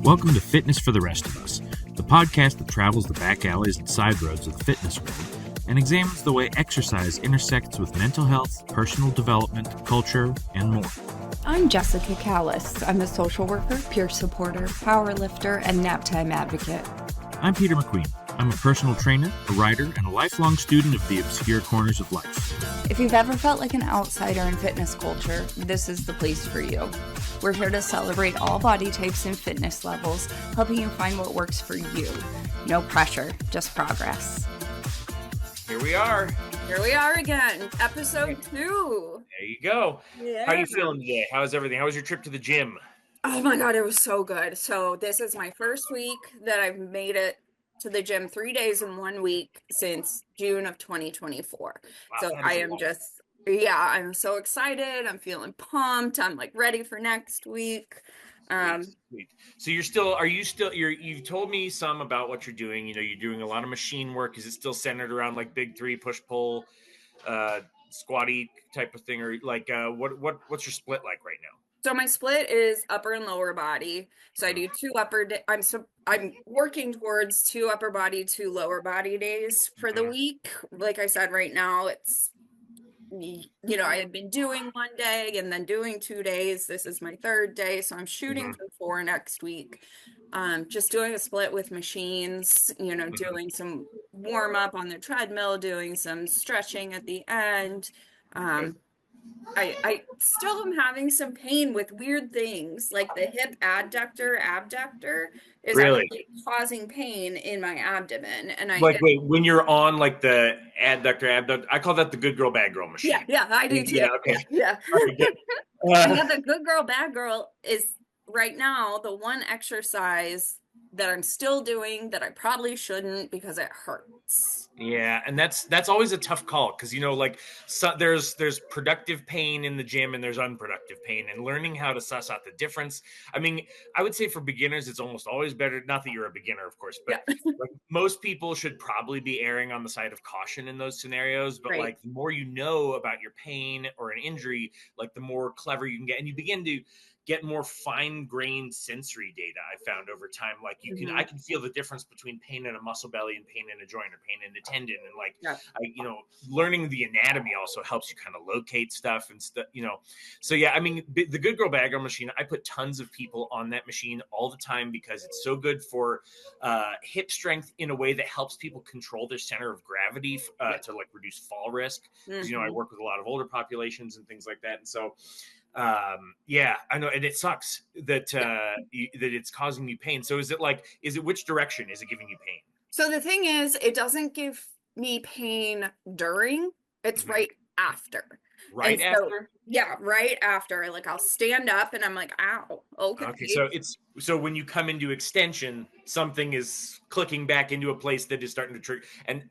Welcome to Fitness for the Rest of Us, the podcast that travels the back alleys and side roads of the fitness world and examines the way exercise intersects with mental health, personal development, culture, and more. I'm Jessica Callis. I'm a social worker, peer supporter, power lifter, and nap time advocate. I'm Peter McQueen. I'm a personal trainer, a writer, and a lifelong student of the obscure corners of life. If you've ever felt like an outsider in fitness culture, this is the place for you. We're here to celebrate all body types and fitness levels, helping you find what works for you. No pressure, just progress. Here we are. Here we are again, episode 2. There you go. Yeah. How are you feeling today? How's everything? How was your trip to the gym? Oh my God, it was so good. So this is my first week that I've made it to the gym 3 days in 1 week since June of 2024. Wow, so I am I'm so excited. I'm feeling pumped. I'm like ready for next week. Sweet. So you've told me some about what you're doing. You know, you're doing a lot of machine work. Is it still centered around like big three, push, pull, squatty type of thing? Or like, what's your split like right now? So my split is upper and lower body. So I do I'm working towards 2 upper body, 2 lower body days for the week. Like I said, right now it's, I had been doing 1 day and then doing 2 days. This is my 3rd day. So I'm shooting for 4 next week. Just doing a split with machines, doing some warm up on the treadmill, doing some stretching at the end. I still am having some pain with weird things like the hip abductor is Really? actually causing pain in my abdomen. And wait, when you're on like the abductor, I call that the good girl, bad girl machine. Yeah, I do too. Yeah, okay. Yeah. Right, good. The good girl, bad girl is right now the one exercise that I'm still doing that I probably shouldn't because it hurts. Yeah, and that's always a tough call because there's productive pain in the gym and there's unproductive pain, and learning how to suss out the difference. I mean, I would say for beginners, it's almost always better. Not that you're a beginner, of course, but like most people should probably be erring on the side of caution in those scenarios. But like the more you know about your pain or an injury, like the more clever you can get, and you begin to get more fine-grained sensory data. I found over time, like I can feel the difference between pain in a muscle belly and pain in a joint or pain in a tendon. And like, learning the anatomy also helps you kind of locate stuff and stuff, So yeah, I mean, the good girl, bad girl machine, I put tons of people on that machine all the time because it's so good for hip strength in a way that helps people control their center of gravity to like reduce fall risk. Because, I work with a lot of older populations and things like that. And so, I know, and it sucks that that it's causing you pain. So is it which direction is it giving you pain? So the thing is, it doesn't give me pain during, it's right after. Right after? Yeah, right after. Like I'll stand up and I'm like, ow, okay. Okay, so when you come into extension, something is clicking back into a place that is starting to trigger. And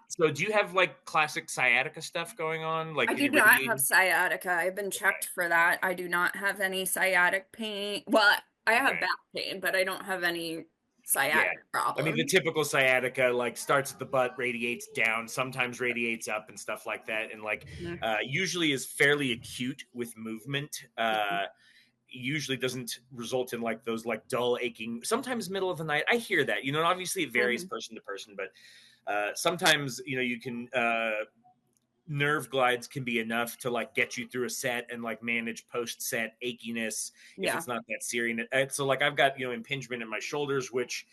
so do you have like classic sciatica stuff going on? Like I do not have sciatica. I've been checked for that. I do not have any sciatic pain. Well, I have back pain, but I don't have any sciatic problem. I mean, the typical sciatica like starts at the butt, radiates down, sometimes radiates up and stuff like that. And like usually is fairly acute with movement. Usually doesn't result in like those like dull aching, sometimes middle of the night. I hear that, obviously it varies person to person, but sometimes, you can, nerve glides can be enough to like get you through a set and like manage post-set achiness if it's not that serious. So like I've got, impingement in my shoulders, which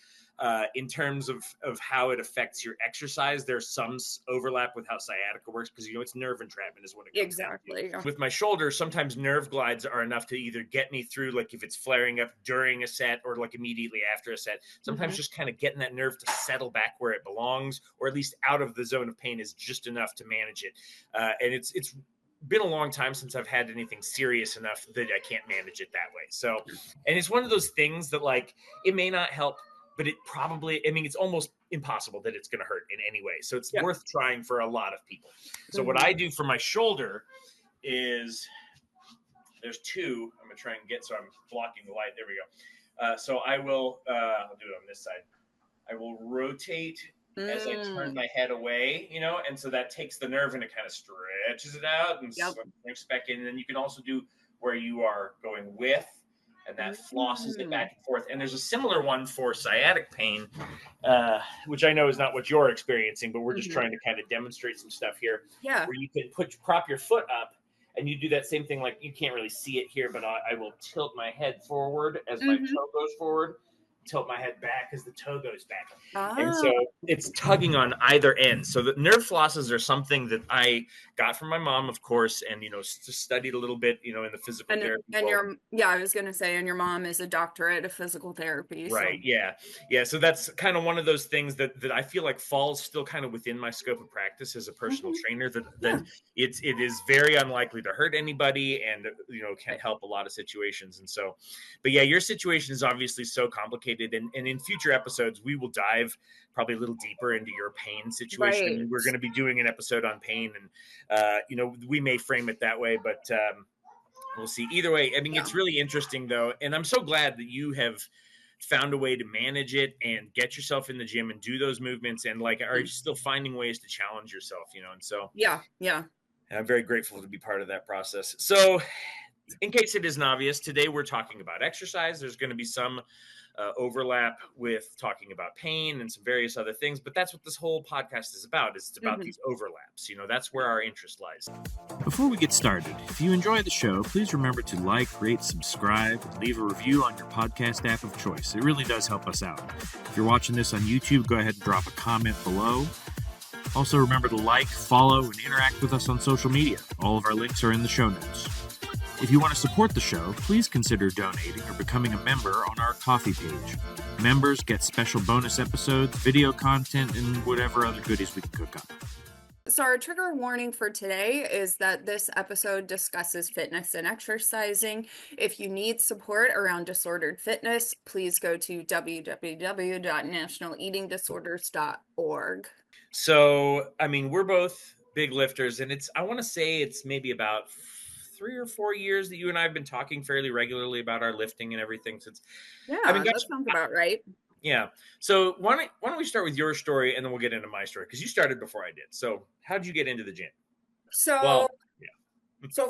in terms of how it affects your exercise, there's some overlap with how sciatica works because it's nerve entrapment is what it comes down to. With my shoulder, sometimes nerve glides are enough to either get me through, like if it's flaring up during a set or like immediately after a set. Sometimes just kind of getting that nerve to settle back where it belongs, or at least out of the zone of pain, is just enough to manage it. And it's been a long time since I've had anything serious enough that I can't manage it that way. So, and it's one of those things that like it may not help, but it probably, it's almost impossible that it's going to hurt in any way. So it's worth trying for a lot of people. So what I do for my shoulder is there's 2 I'm going to try and get, so I'm blocking the light. There we go. So I will, I'll do it on this side. I will rotate as I turn my head away, and so that takes the nerve and it kind of stretches it out and connects back in. And then you can also do where you are going with and that flosses it back and forth. And there's a similar one for sciatic pain, which I know is not what you're experiencing, but we're just trying to kind of demonstrate some stuff here. Yeah. Where you can prop your foot up, and you do that same thing. Like, you can't really see it here, but I will tilt my head forward as my toe goes forward, tilt my head back as the toe goes back. And so it's tugging on either end. So the nerve flosses are something that I got from my mom, of course, and, just studied a little bit, in the physical therapy world. I was going to say, and your mom is a doctorate of physical therapy. Right. So. Yeah. So that's kind of one of those things that I feel like falls still kind of within my scope of practice as a personal trainer, that it is very unlikely to hurt anybody, and, can help a lot of situations. And so, but yeah, your situation is obviously so complicated, and in future episodes, we will dive probably a little deeper into your pain situation. Right. We're going to be doing an episode on pain, and, we may frame it that way, but, we'll see. Either way, I mean, it's really interesting, though, and I'm so glad that you have found a way to manage it and get yourself in the gym and do those movements, and are still finding ways to challenge yourself, and so yeah. I'm very grateful to be part of that process. So, in case it isn't obvious, today we're talking about exercise. There's going to be some overlap with talking about pain and some various other things, but that's what this whole podcast is about. It's about these overlaps. That's where our interest lies. Before we get started, if you enjoy the show, please remember to like, rate, subscribe, and leave a review on your podcast app of choice. It really does help us out. If you're watching this on YouTube, go ahead and drop a comment below. Also, remember to like, follow, and interact with us on social media. All of our links are in the show notes. If you want to support the show, please consider donating or becoming a member on our Ko-fi page. Members get special bonus episodes, video content, and whatever other goodies we can cook up. So our trigger warning for today is that this episode discusses fitness and exercising. If you need support around disordered fitness, please go to www.nationaleatingdisorders.org. So, I mean, we're both big lifters, and I want to say it's maybe about 3 or 4 years that you and I have been talking fairly regularly about our lifting and everything. Since, that sounds about right. Yeah. So why don't we start with your story, and then we'll get into my story, because you started before I did. So how did you get into the gym? So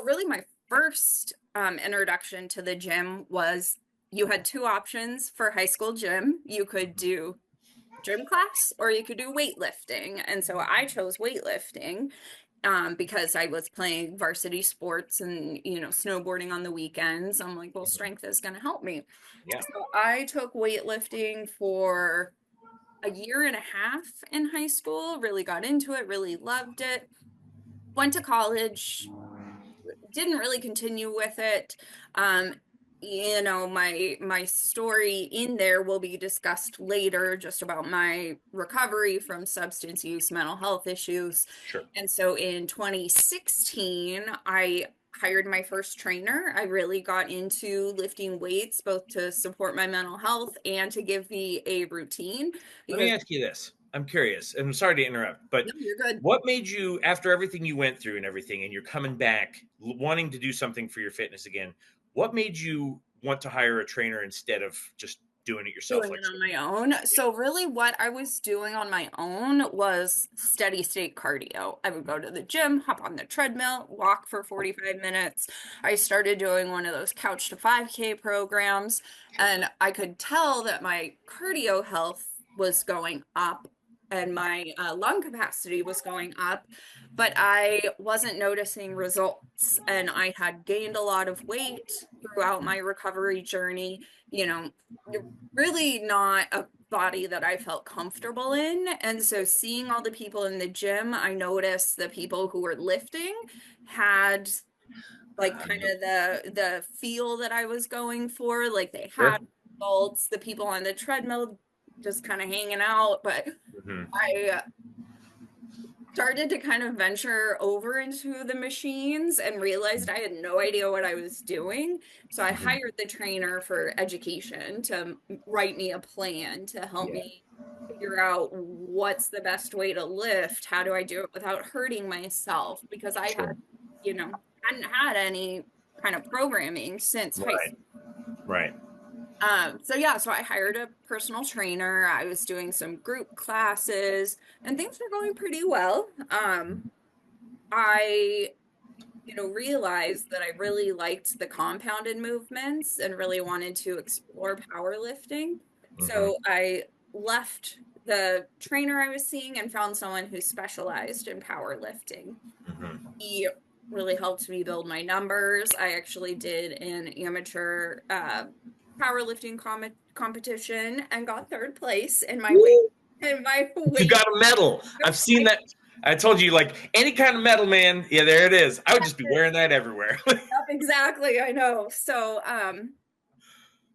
really my first introduction to the gym was, you had two options for high school gym. You could do gym class or you could do weightlifting. And so I chose weightlifting because I was playing varsity sports and, snowboarding on the weekends. I'm like, well, strength is going to help me. Yeah. So I took weightlifting for a year and a half in high school, really got into it, really loved it. Went to college, didn't really continue with it. My story in there will be discussed later, just about my recovery from substance use, mental health issues. Sure. And so in 2016, I hired my first trainer. I really got into lifting weights, both to support my mental health and to give me a routine. Let me ask you this. I'm curious, and I'm sorry to interrupt, but no, you're good. What made you, after everything you went through and everything, and you're coming back wanting to do something for your fitness again, what made you want to hire a trainer instead of just doing it yourself? Doing it on my own. So really what I was doing on my own was steady state cardio. I would go to the gym, hop on the treadmill, walk for 45 minutes. I started doing one of those couch to 5K programs, and I could tell that my cardio health was going up and my lung capacity was going up, but I wasn't noticing results. And I had gained a lot of weight throughout my recovery journey. Really not a body that I felt comfortable in. And so seeing all the people in the gym, I noticed the people who were lifting had like kind of the feel that I was going for. Like they had results, the people on the treadmill just kind of hanging out, but I started to kind of venture over into the machines and realized I had no idea what I was doing. So I hired the trainer for education to write me a plan to help me figure out what's the best way to lift. How do I do it without hurting myself? Because I had, hadn't had any kind of programming since high school. Right. So I hired a personal trainer. I was doing some group classes and things were going pretty well. I realized that I really liked the compounded movements and really wanted to explore powerlifting. Mm-hmm. So I left the trainer I was seeing and found someone who specialized in powerlifting. Mm-hmm. He really helped me build my numbers. I actually did an amateur powerlifting competition and got third place in my weight. Woo! In my You weight. got a medal. I've seen that. I told you, like any kind of medal, man. Yeah, there it is. I would just be wearing that everywhere. Exactly, I know. So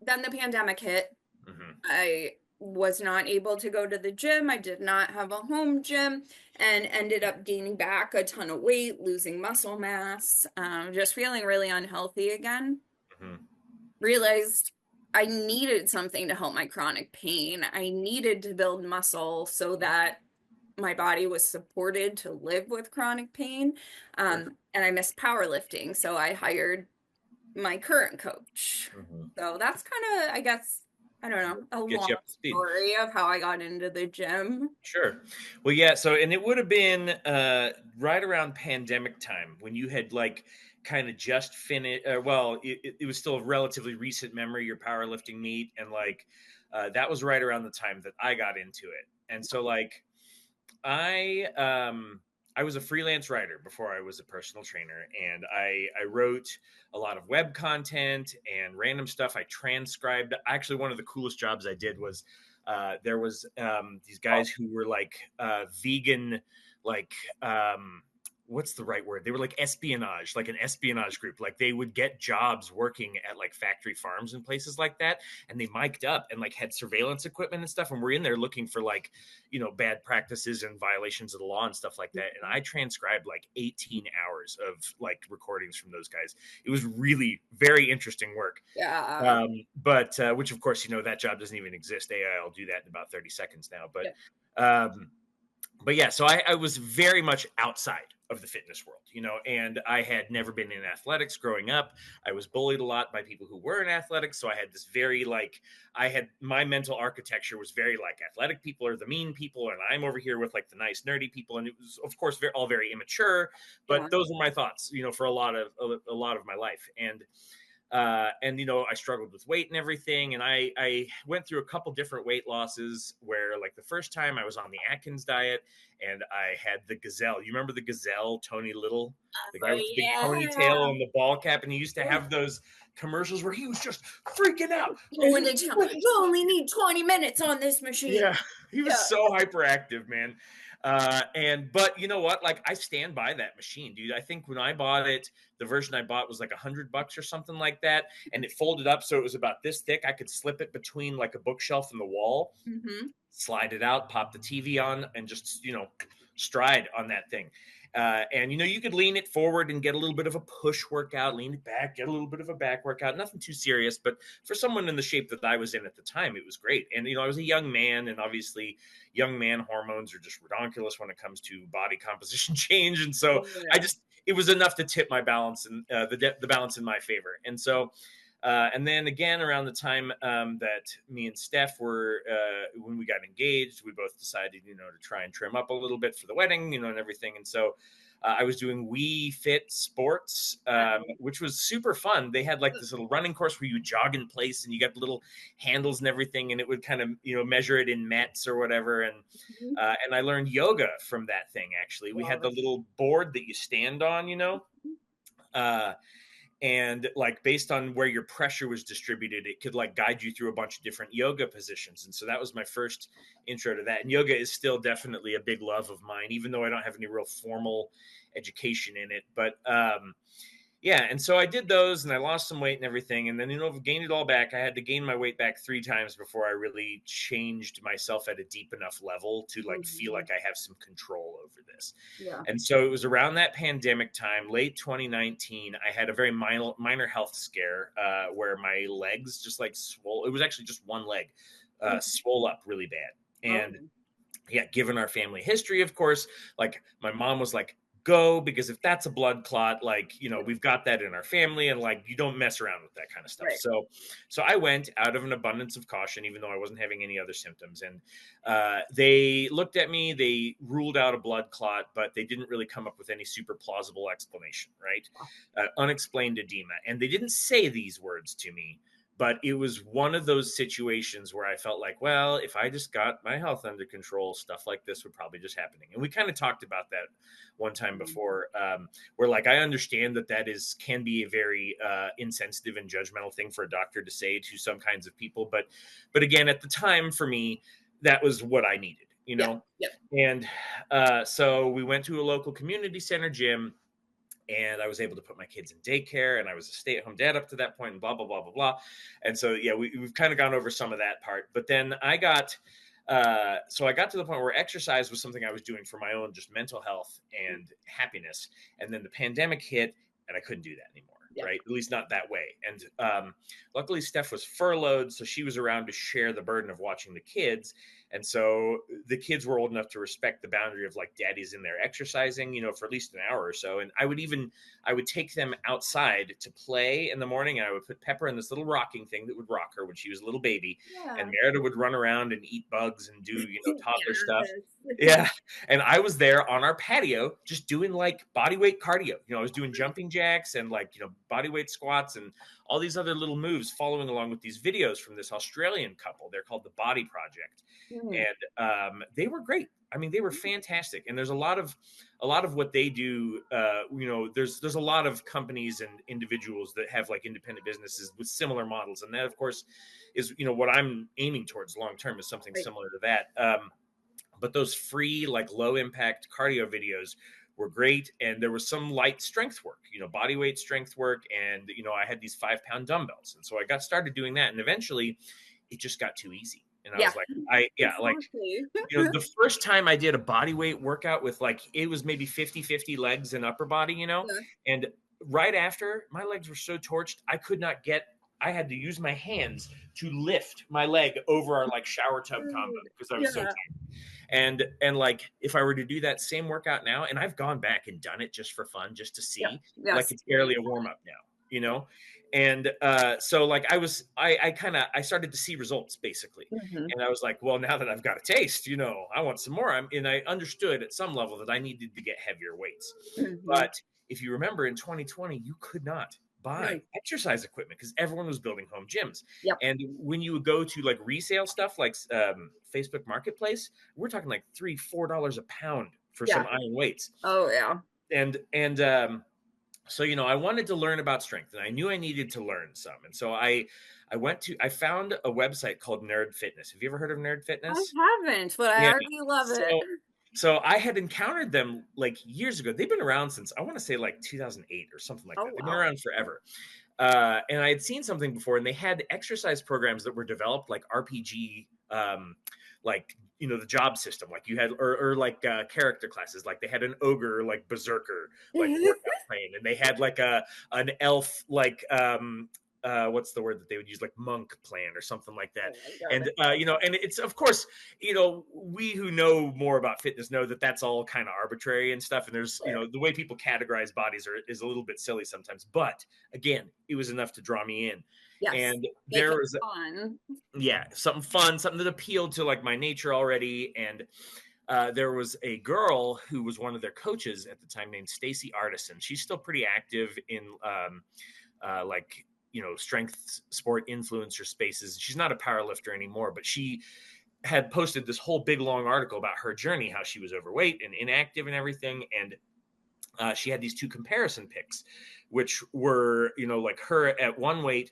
then the pandemic hit. Mm-hmm. I was not able to go to the gym. I did not have a home gym and ended up gaining back a ton of weight, losing muscle mass, just feeling really unhealthy again. Mm-hmm. Realized I needed something to help my chronic pain. I needed to build muscle so that my body was supported to live with chronic pain. And I missed powerlifting. So I hired my current coach. Mm-hmm. So that's kind of, I guess, I don't know, a Get long you up to speed. story of how I got into the gym. Sure. Well, yeah. So, and it would have been right around pandemic time when you had like kind of just finished. Well, it was still a relatively recent memory, your powerlifting meet, and like that was right around the time that I got into it. And so, like, I was a freelance writer before I was a personal trainer, and I wrote a lot of web content and random stuff. I transcribed. Actually, one of the coolest jobs I did was there was these guys who were like vegan, like what's the right word? They were like espionage, like an espionage group. Like they would get jobs working at like factory farms and places like that, and they mic'd up and like had surveillance equipment and stuff. And we're in there looking for like, bad practices and violations of the law and stuff like that. And I transcribed like 18 hours of like recordings from those guys. It was really very interesting work. Yeah. But which of course, that job doesn't even exist. AI will do that in about 30 seconds now. But Yeah. but yeah, so I was very much outside of the fitness world, and I had never been in athletics growing up. I was bullied a lot by people who were in athletics. So I had this very my mental architecture was very like athletic people are the mean people. And I'm over here with like the nice nerdy people. And it was, of course, all very immature, but Yeah. those were my thoughts, for a lot of my life. And I struggled with weight and everything, and I went through a couple different weight losses where like the first time I was on the Atkins diet and I had the Gazelle. You remember the Gazelle, Tony Little, the guy with the big ponytail and the ball cap, and he used to have those commercials where he was just freaking out. You only need 20 minutes on this machine. Yeah, he was so hyperactive, man. But you know what? Like I stand by that machine, dude. I think when I bought it, the version I bought was like $100 or something like that, and it folded up so it was about this thick. I could slip it between like a bookshelf and the wall, slide it out, pop the TV on, and just stride on that thing. And you could lean it forward and get a little bit of a push workout, lean it back, get a little bit of a back workout, nothing too serious, but for someone in the shape that I was in at the time, it was great. And I was a young man, and obviously young man hormones are just ridiculous when it comes to body composition change. And so it was enough to tip my balance and the balance in my favor. And so and then again, around the time that me and Steph were, when we got engaged, we both decided, to try and trim up a little bit for the wedding, and everything. And so I was doing Wii Fit Sports, which was super fun. They had like this little running course where you jog in place and you got the little handles and everything, and it would kind of, measure it in METs or whatever. And I learned yoga from that thing. Actually, we had the little board that you stand on, and like based on where your pressure was distributed, it could like guide you through a bunch of different yoga positions. And so that was my first intro to that. And yoga is still definitely a big love of mine, even though I don't have any real formal education in it. But and so I did those and I lost some weight and everything. And then, gained it all back. I had to gain my weight back 3 times before I really changed myself at a deep enough level to like feel like I have some control over this. Yeah. And so it was around that pandemic time, late 2019, I had a very minor health scare where my legs just like swole. It was actually just one leg swole up really bad. And given our family history, of course, like my mom was like, go, because if that's a blood clot, like, we've got that in our family, and like, you don't mess around with that kind of stuff. Right. So I went out of an abundance of caution, even though I wasn't having any other symptoms. And they looked at me, they ruled out a blood clot, but they didn't really come up with any super plausible explanation, right? Unexplained edema. And they didn't say these words to me, but it was one of those situations where I felt like, well, if I just got my health under control, stuff like this would probably just happening. And we kind of talked about that one time before, where like, I understand that can be a very insensitive and judgmental thing for a doctor to say to some kinds of people. But again, at the time for me, that was what I needed, Yeah. And so we went to a local community center gym, and I was able to put my kids in daycare, and I was a stay-at-home dad up to that point, and blah, blah, blah, blah, blah. And so, yeah, we've kind of gone over some of that part. But then I got to the point where exercise was something I was doing for my own just mental health and happiness. And then the pandemic hit, and I couldn't do that anymore. Yeah. Right. At least not that way. And luckily Steph was furloughed, so she was around to share the burden of watching the kids. And so the kids were old enough to respect the boundary of like, daddy's in there exercising, for at least an hour or so. And I would take them outside to play in the morning, and I would put Pepper in this little rocking thing that would rock her when she was a little baby. Yeah. And Merida would run around and eat bugs and do, toddler stuff. Yeah. And I was there on our patio just doing like body weight cardio. I was doing jumping jacks and like, body weight squats and all these other little moves, following along with these videos from this Australian couple. They're called the Body Project. And they were great. I mean, they were fantastic. And there's a lot of what they do. There's a lot of companies and individuals that have like independent businesses with similar models. And that, of course, is, what I'm aiming towards long-term, is something similar to that. But those free, like low impact cardio videos were great. And there was some light strength work, body weight strength work. And, I had these 5-pound dumbbells. And so I got started doing that. And eventually it just got too easy. And I was like, the first time I did a body weight workout with like, it was maybe 50-50 legs and upper body, and right after, my legs were so torched, I had to use my hands to lift my leg over our like shower tub combo because I was so tired. And like, if I were to do that same workout now, and I've gone back and done it just for fun, just to see, like it's barely a warm up now, And so like I started to see results basically. And I was like, well, now that I've got a taste, I want some more. And I understood at some level that I needed to get heavier weights. But if you remember, in 2020, you could not buy exercise equipment because everyone was building home gyms. And when you would go to like resale stuff like Facebook Marketplace, we're talking like $3-4 a pound for some iron weights. Oh yeah. And so, I wanted to learn about strength, and I knew I needed to learn some. And so I found a website called Nerd Fitness. Have you ever heard of Nerd Fitness? I haven't, but I already love it. So I had encountered them like years ago. They've been around since, I want to say like 2008 or something like that. They've been around forever. And I had seen something before, and they had exercise programs that were developed like RPG, like, the job system, like you had, or like character classes, like they had an ogre, like berserker, like workout plan, and they had like an elf, like what's the word that they would use, like monk plan or something like that. And and it's, of course, we who know more about fitness know that that's all kind of arbitrary and stuff, and there's the way people categorize bodies is a little bit silly sometimes, but again, it was enough to draw me in. And there was something fun, something that appealed to like my nature already. And there was a girl who was one of their coaches at the time named Stacy Artisan. She's still pretty active in like, strength sport influencer spaces. She's not a powerlifter anymore, but she had posted this whole big long article about her journey, how she was overweight and inactive and everything. And she had these 2 comparison pics, which were, like her at one weight,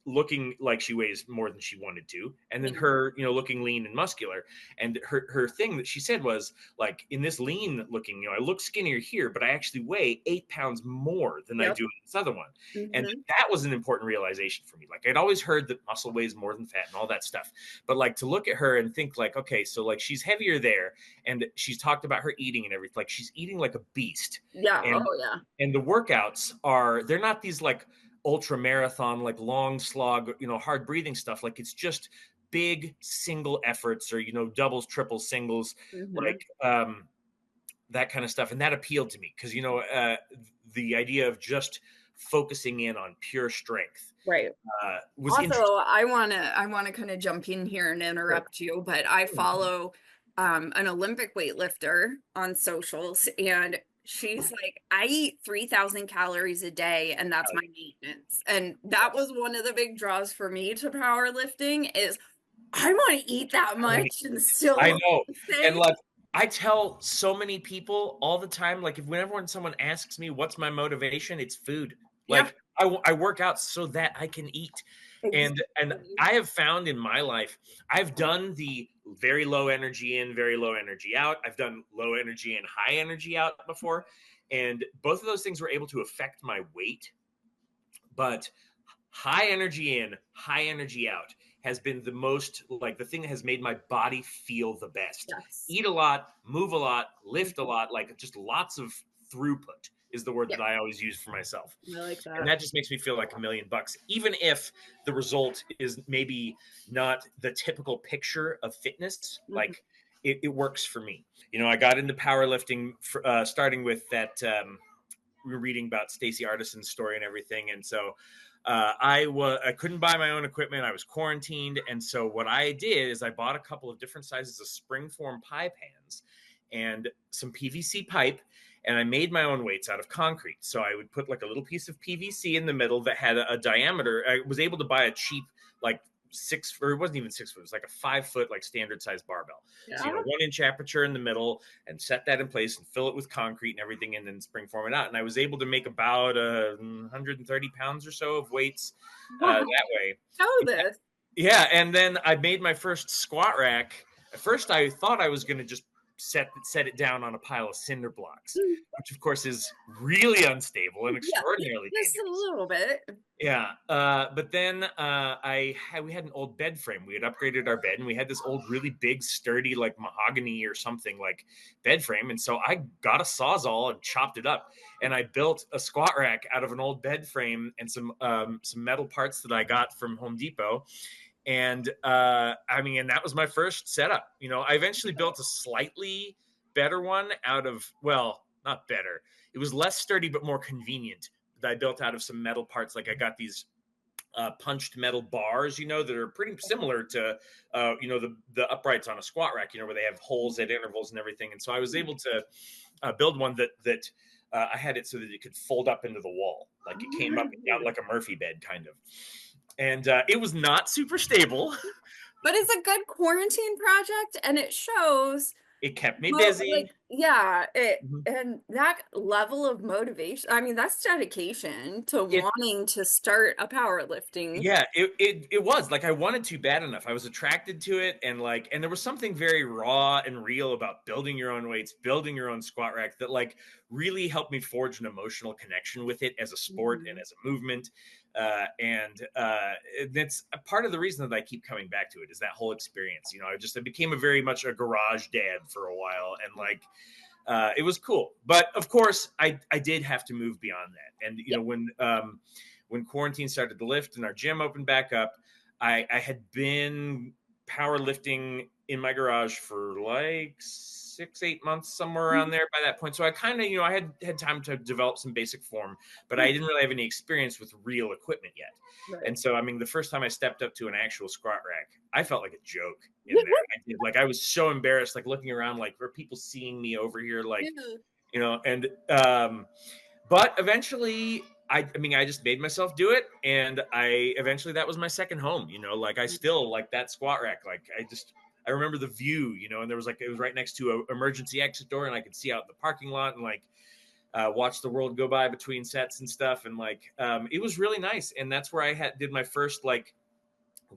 looking like she weighs more than she wanted to, and then her looking lean and muscular. And her thing that she said was like, in this lean looking, I look skinnier here, but I actually weigh 8 pounds more than I do in this other one. And that was an important realization for me. Like, I'd always heard that muscle weighs more than fat and all that stuff, but like to look at her and think like, okay, so like she's heavier there, and she's talked about her eating and everything, like she's eating like a beast. And the workouts they're not these like ultra marathon, like long slog, hard breathing stuff. Like, it's just big single efforts, or, doubles, triples, singles, like that kind of stuff. And that appealed to me because, the idea of just focusing in on pure strength Right. was Also, interesting. I wanna kind of jump in here and interrupt you, but I follow an Olympic weightlifter on socials, and she's like, I eat 3,000 calories a day, and that's my maintenance. And that was one of the big draws for me to powerlifting is I want to eat that much and still I look know. the And same. like I tell so many people all the time, like whenever when someone asks me what's my motivation, it's food. Yep. Like I work out so that I can eat. And Exactly. I have found in my life, I've done the very low energy in, very low energy out. I've done low energy in, high energy out before. And both of those things were able to affect my weight. But high energy in, high energy out has been the most like the thing that has made my body feel the best. Yes. Eat a lot, move a lot, lift a lot, like just lots of throughput is the word Yep. that I always use for myself. I like And that. that just makes me feel like $1,000,000, even if the result is maybe not the typical picture of fitness. Like it works for me. I got into powerlifting starting with that. We were reading about Stacey Artison's story and everything, and so I couldn't buy my own equipment. I was quarantined, and so what I did is I bought a couple of different sizes of springform pie pans and some PVC pipe, and I made my own weights out of concrete. So I would put like a little piece of PVC in the middle that had a diameter. I was able to buy a cheap like it wasn't even 6 foot. It was like a 5 foot like standard size barbell. So Yeah. 1 inch aperture in the middle, and set that in place and fill it with concrete and everything, and then spring form it out. And I was able to make about 130 pounds or so of weights Wow. that way. Know this. Yeah, and then I made my first squat rack. At first, I thought I was going to just set it down on a pile of cinder blocks, which of course is really unstable and Yeah, extraordinarily just a dangerous. little bit. Yeah, but then we had an old bed frame. We had upgraded our bed, and we had this old, really big, sturdy, like mahogany or something like bed frame. And so I got a sawzall and chopped it up, and I built a squat rack out of an old bed frame and some metal parts that I got from Home Depot. And and that was my first setup. I eventually built a slightly better one out of, well, not better. It was less sturdy but more convenient, that I built out of some metal parts. Like I got these punched metal bars, that are pretty similar to, the uprights on a squat rack, where they have holes at intervals and everything. And so I was able to build one that I had it so that it could fold up into the wall. Like it came up and down like a Murphy bed kind of. And it was not super stable. But it's a good quarantine project, and it shows. It kept me busy. And that level of motivation, I mean, that's dedication to wanting to start a powerlifting. Yeah, it was like I wanted to bad enough. I was attracted to it, and there was something very raw and real about building your own weights, building your own squat rack that like really helped me forge an emotional connection with it as a sport and as a movement. And that's a part of the reason that I keep coming back to it, is that whole experience. I became very much a garage dad for a while, and it was cool. But of course, I did have to move beyond that. And when quarantine started to lift and our gym opened back up, I had been powerlifting in my garage for like 6-8 months, somewhere around there by that point. So I kind of, I had time to develop some basic form, but I didn't really have any experience with real equipment yet. Right. And so, the first time I stepped up to an actual squat rack, I felt like a joke in there. I was so embarrassed, like looking around, like, were people seeing me over here? Like, but eventually I just made myself do it. And that was my second home, I still like that squat rack. Like I remember the view, and there was it was right next to an emergency exit door, and I could see out in the parking lot and watch the world go by between sets and stuff. And it was really nice. And that's where I did my first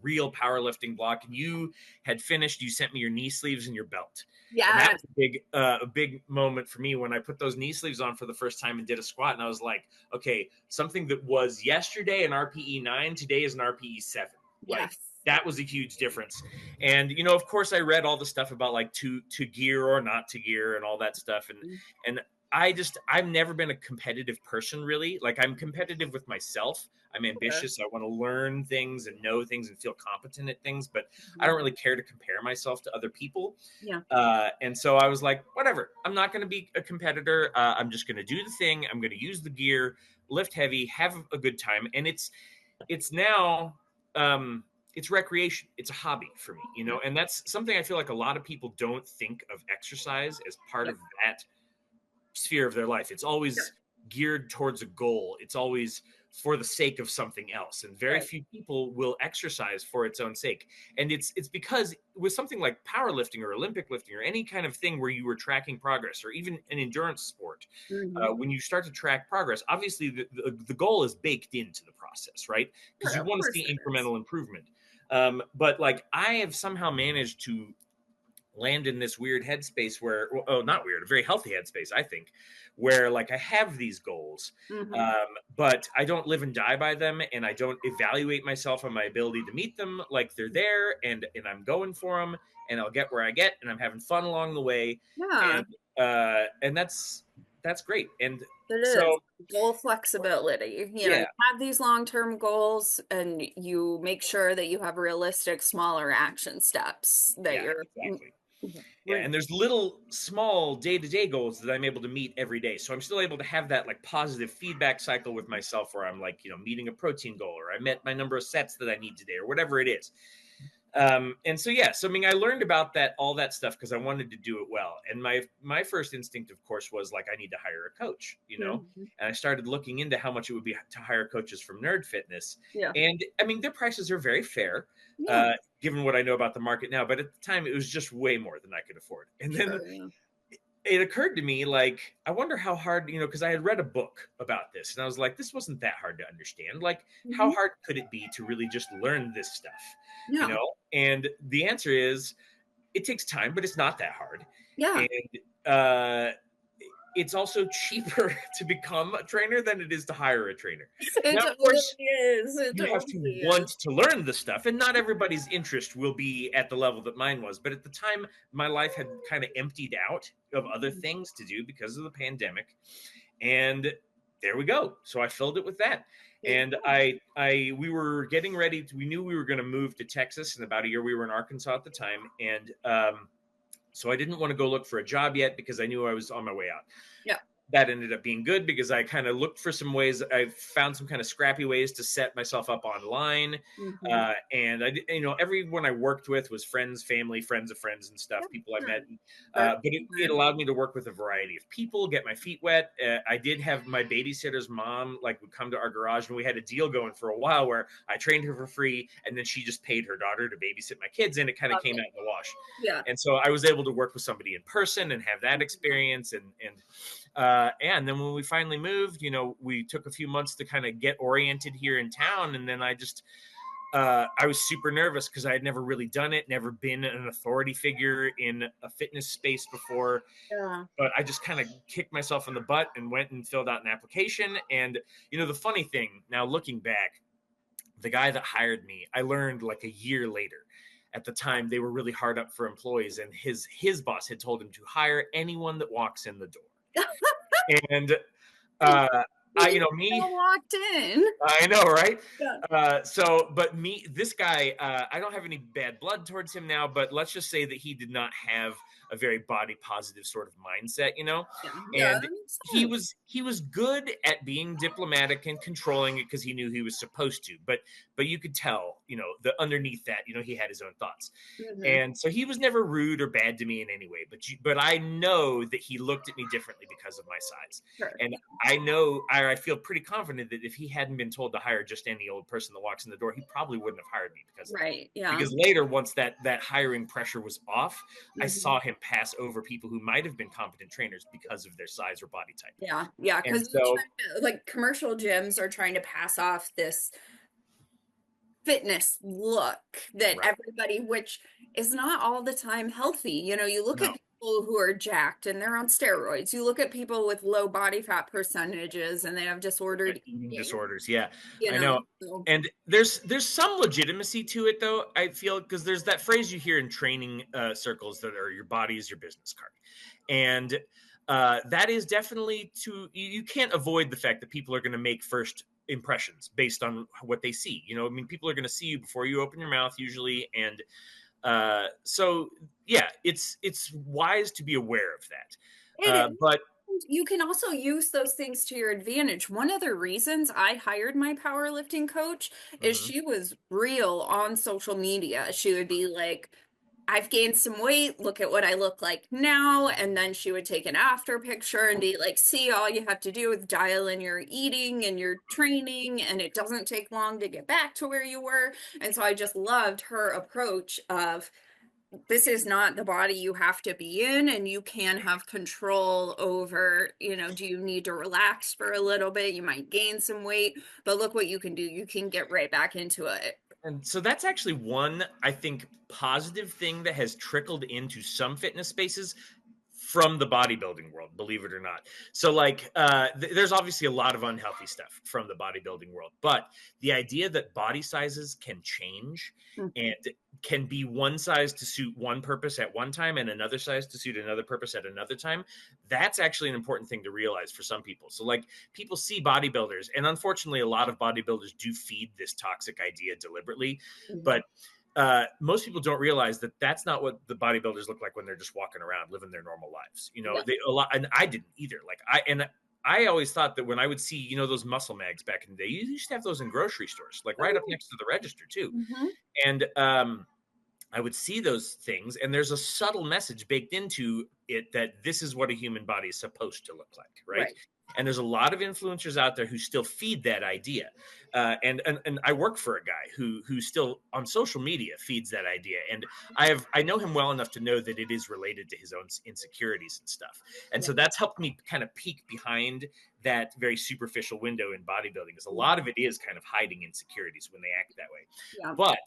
real powerlifting block. And you had finished, you sent me your knee sleeves and your belt. Yeah. And that was a big moment for me when I put those knee sleeves on for the first time and did a squat. And I was like, okay, something that was yesterday an RPE 9, today is an RPE 7. Yes. That was a huge difference. And, of course I read all the stuff about to gear or not to gear and all that stuff. And I've never been a competitive person, really. Like, I'm competitive with myself. I'm ambitious. I want to learn things and know things and feel competent at things, but I don't really care to compare myself to other people. Yeah. And so I was like, whatever, I'm not going to be a competitor. I'm just going to do the thing. I'm going to use the gear, lift heavy, have a good time. And it's now, it's recreation. It's a hobby for me, you know, and that's something I feel like a lot of people don't think of exercise as part of that sphere of their life. It's always geared towards a goal. It's always for the sake of something else, and very few people will exercise for its own sake. And it's because with something like powerlifting or Olympic lifting or any kind of thing where you were tracking progress, or even an endurance sport, when you start to track progress, obviously the goal is baked into the process, right? Because you want to see incremental improvement. But like, I have somehow managed to land in this weird headspace where, not weird, a very healthy headspace, I think, where like I have these goals, but I don't live and die by them, and I don't evaluate myself on my ability to meet them. Like, they're there, and I'm going for them, and I'll get where I get, and I'm having fun along the way. And that's great. And it so is goal flexibility. You know, you have these long-term goals, and you make sure that you have realistic, smaller action steps that you're exactly. Yeah, and there's little small day-to-day goals that I'm able to meet every day. So I'm still able to have that like positive feedback cycle with myself where I'm like, you know, meeting a protein goal, or I met my number of sets that I need today, or whatever it is. And so, so I mean, I learned about all that stuff because I wanted to do it well. And my first instinct, of course, was like, I need to hire a coach, you know. And I started looking into how much it would be to hire coaches from Nerd Fitness. And I mean, their prices are very fair, given what I know about the market now. But at the time, it was just way more than I could afford. And then it occurred to me, like, I wonder how hard, you know, because I had read a book about this, and I was like, this wasn't that hard to understand. Like, how hard could it be to really just learn this stuff? You know? And the answer is, it takes time, but it's not that hard. And it's also cheaper to become a trainer than it is to hire a trainer. Now, of course, you have to want to learn the stuff, and not everybody's interest will be at the level that mine was. But at the time, my life had kind of emptied out of other things to do because of the pandemic, and there we go. So I filled it with that. And we were getting ready we knew we were going to move to Texas in about a year. We were in Arkansas at the time. And so I didn't want to go look for a job yet because I knew I was on my way out. That ended up being good because I kind of looked for some ways. I found some kind of scrappy ways to set myself up online. And everyone I worked with was friends, family, friends of friends and stuff, people I met. But it allowed me to work with a variety of people, get my feet wet. I did have my babysitter's mom, like, would come to our garage, and we had a deal going for a while where I trained her for free, and then she just paid her daughter to babysit my kids, and it kind of came out in the wash. And so I was able to work with somebody in person and have that experience. And then when we finally moved, you know, we took a few months to kind of get oriented here in town. And then I was super nervous because I had never really done it, never been an authority figure in a fitness space before. But I just kind of kicked myself in the butt and went and filled out an application. And, you know, the funny thing now, looking back, the guy that hired me, I learned like a year later. At the time, they were really hard up for employees, and his boss had told him to hire anyone that walks in the door. And me walked in. I know, right? But this guy, I don't have any bad blood towards him now, but let's just say that he did not have a very body positive sort of mindset, you know? And he was good at being diplomatic and controlling it because he knew he was supposed to, but you could tell, you know, the underneath that, you know, he had his own thoughts. And so he was never rude or bad to me in any way, but I know that he looked at me differently because of my size. And I feel pretty confident that if he hadn't been told to hire just any old person that walks in the door, he probably wouldn't have hired me because later, once that hiring pressure was off, I saw him pass over people who might have been competent trainers because of their size or body type. Because like commercial gyms are trying to pass off this fitness look that everybody, which is not all the time healthy. You know, you look at people who are jacked and they're on steroids. You look at people with low body fat percentages and they have disordered eating disorders. I know. And there's some legitimacy to it, though, I feel, because there's that phrase you hear in training circles that are your body is your business card. And that is definitely you can't avoid the fact that people are going to make first impressions based on what they see. You know, I mean, people are going to see you before you open your mouth usually. And so, yeah, it's wise to be aware of that. It is. But You can also use those things to your advantage. One of the reasons I hired my powerlifting coach is mhm. she was real on social media. She would be like, I've gained some weight. Look at what I look like now. And then she would take an after picture and be like, see, all you have to do is dial in your eating and your training, and it doesn't take long to get back to where you were. And so I just loved her approach of, this is not the body you have to be in, and you can have control over, do you need to relax for a little bit? You might gain some weight, but look what you can do. You can get right back into it. And so that's actually one, I think, positive thing that has trickled into some fitness spaces from the bodybuilding world, believe it or not. So like there's obviously a lot of unhealthy stuff from the bodybuilding world, but the idea that body sizes can change and can be one size to suit one purpose at one time and another size to suit another purpose at another time, that's actually an important thing to realize for some people. So like people see bodybuilders, and unfortunately a lot of bodybuilders do feed this toxic idea deliberately, but most people don't realize that that's not what the bodybuilders look like when they're just walking around living their normal lives. You know, they a lot, and I didn't either. Like I always thought that when I would see, you know, those muscle mags back in the day, you used to have those in grocery stores, like right up next to the register too. And I would see those things, and there's a subtle message baked into it that this is what a human body is supposed to look like, right? And there's a lot of influencers out there who still feed that idea. And I work for a guy who still on social media feeds that idea. And I know him well enough to know that it is related to his own insecurities and stuff. And so that's helped me kind of peek behind that very superficial window in bodybuilding, because a lot of it is kind of hiding insecurities when they act that way. But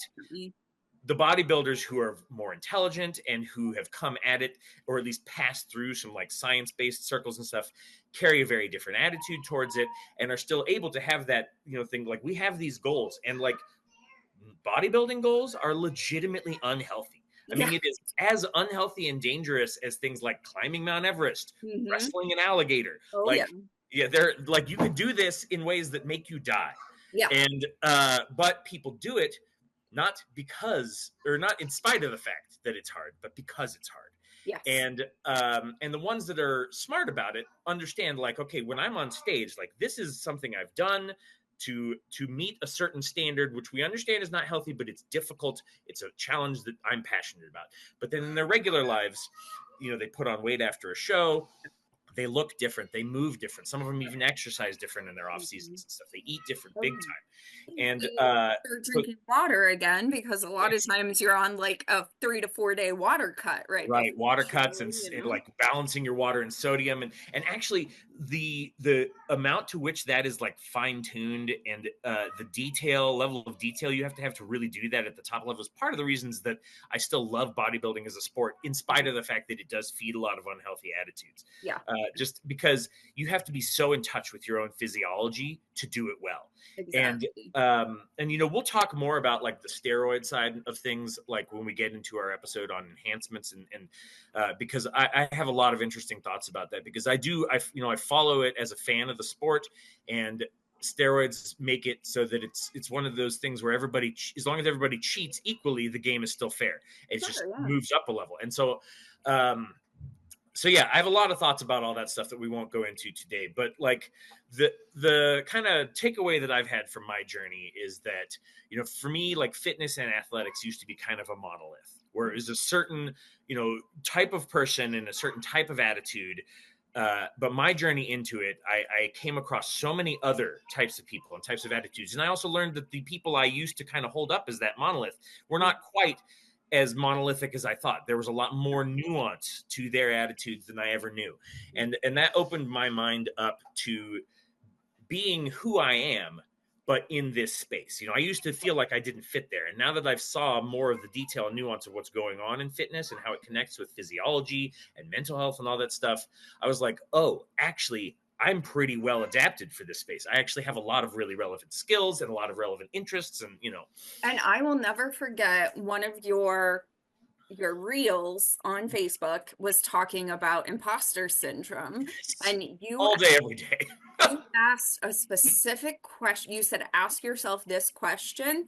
the bodybuilders who are more intelligent and who have come at it, or at least passed through some like science-based circles and stuff, carry a very different attitude towards it and are still able to have that, you know, thing like we have these goals, and like bodybuilding goals are legitimately unhealthy. I mean, it is as unhealthy and dangerous as things like climbing Mount Everest, wrestling an alligator. They're like, you can do this in ways that make you die. And but people do it not because, or not in spite of the fact that it's hard, but because it's hard. And the ones that are smart about it understand, like, okay, when I'm on stage, like this is something I've done to meet a certain standard, which we understand is not healthy, but it's difficult. It's a challenge that I'm passionate about. But then in their regular lives, you know, they put on weight after a show. They look different. They move different. Some of them even exercise different in their off seasons and stuff. They eat different big time. And start drinking water again, because a lot of times you're on like a 3 to 4 day water cut, right? Water cuts and like balancing your water and sodium, and actually the amount to which that is like fine tuned, and the level of detail you have to really do that at the top level is part of the reasons that I still love bodybuilding as a sport, in spite of the fact that it does feed a lot of unhealthy attitudes. Just because you have to be so in touch with your own physiology to do it well. And you know, we'll talk more about like the steroid side of things, like when we get into our episode on enhancements, and because I have a lot of interesting thoughts about that, because I follow it as a fan of the sport, and steroids make it so that it's one of those things where everybody, as long as everybody cheats equally, the game is still fair. It just moves up a level. And so so yeah, I have a lot of thoughts about all that stuff that we won't go into today, but like the kind of takeaway that I've had from my journey is that, you know, for me, like fitness and athletics used to be kind of a monolith, where it was a certain, you know, type of person and a certain type of attitude. But my journey into it, I came across so many other types of people and types of attitudes. And I also learned that the people I used to kind of hold up as that monolith were not quite as monolithic as I thought. There was a lot more nuance to their attitudes than I ever knew. And that opened my mind up to being who I am, but in this space. You know, I used to feel like I didn't fit there. And now that I've saw more of the detail and nuance of what's going on in fitness and how it connects with physiology and mental health and all that stuff, I was like, oh, actually, I'm pretty well adapted for this space. I actually have a lot of really relevant skills and a lot of relevant interests, and, you know. And I will never forget one of your your reels on Facebook was talking about imposter syndrome, and all day, every day. you asked a specific question. You said, ask yourself this question.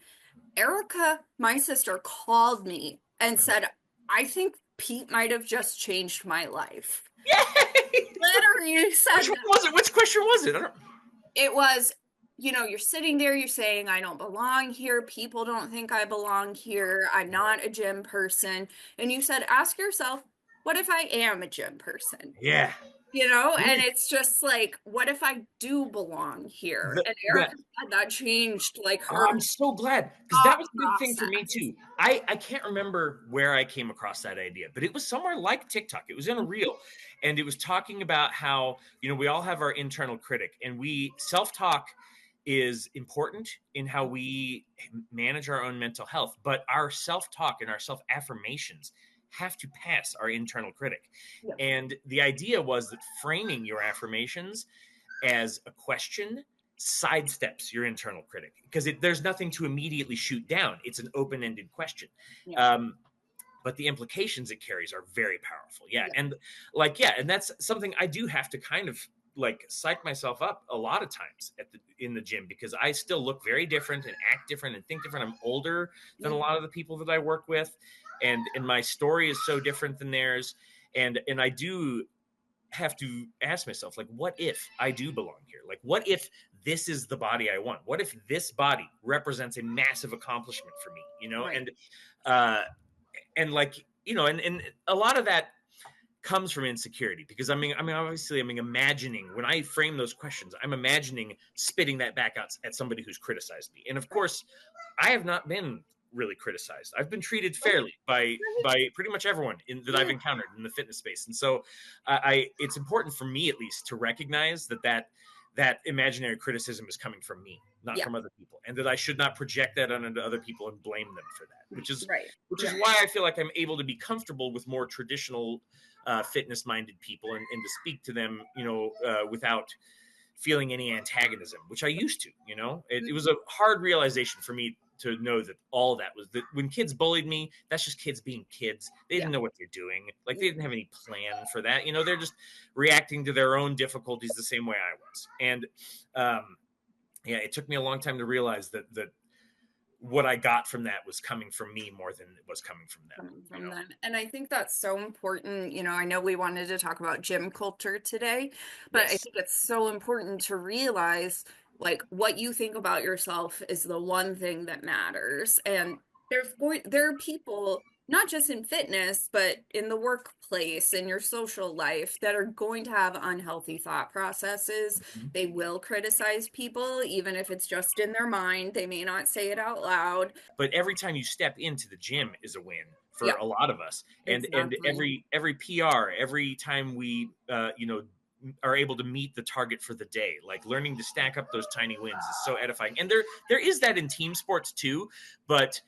Erica, my sister, called me and said, I think Pete might have just changed my life. Yay! Literally said Which one was it? Which question was it? It was, you're sitting there, you're saying, I don't belong here. People don't think I belong here. I'm not a gym person. And you said, ask yourself, what if I am a gym person? Yeah. And it's just like, what if I do belong here? And Erica said that changed like her. I'm so glad, because that was a big thing for me too. I can't remember where I came across that idea, but it was somewhere like TikTok. It was in a reel, and it was talking about how, we all have our internal critic, and self-talk is important in how we manage our own mental health, but our self-talk and our self-affirmations have to pass our internal critic. Yeah. And the idea was that framing your affirmations as a question sidesteps your internal critic, because there's nothing to immediately shoot down. It's an open-ended question. Yeah. But the implications it carries are very powerful. Yeah. And and that's something I do have to kind of psych myself up a lot of times in the gym, because I still look very different and act different and think different. I'm older than a lot of the people that I work with, and my story is so different than theirs. And I do have to ask myself, what if I do belong here? What if this is the body I want? What if this body represents a massive accomplishment for me? Right. And a lot of that comes from insecurity, because obviously I'm imagining, when I frame those questions, I'm imagining spitting that back out at somebody who's criticized me. And of course, I have not been really criticized. I've been treated fairly by pretty much everyone that I've encountered in the fitness space. And so it's important for me, at least, to recognize that imaginary criticism is coming from me, not from other people, and that I should not project that onto other people and blame them for that, which is why I feel like I'm able to be comfortable with more traditional fitness minded people and to speak to them, without feeling any antagonism, which I used to. It was a hard realization for me to know that all that was that when kids bullied me, that's just kids being kids. They didn't know what they're doing. They didn't have any plan for that. They're just reacting to their own difficulties the same way I was. And it took me a long time to realize that what I got from that was coming from me more than it was coming from them. And I think that's so important. I know we wanted to talk about gym culture today, but I think it's so important to realize what you think about yourself is the one thing that matters. And there are people, not just in fitness, but in the workplace, in your social life, that are going to have unhealthy thought processes. They will criticize people, even if it's just in their mind. They may not say it out loud. But every time you step into the gym is a win for a lot of us. And every PR, every time we, are able to meet the target for the day, learning to stack up those tiny wins is so edifying. And there is that in team sports too, but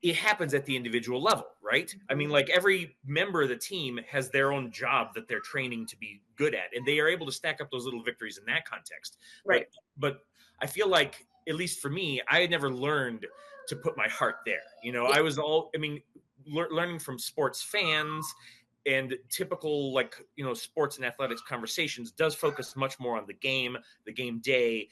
it happens at the individual level, right? I mean, every member of the team has their own job that they're training to be good at, and they are able to stack up those little victories in that context. Right. But I feel like, at least for me, I had never learned to put my heart there. I was learning from sports fans and typical sports and athletics conversations does focus much more on the game day,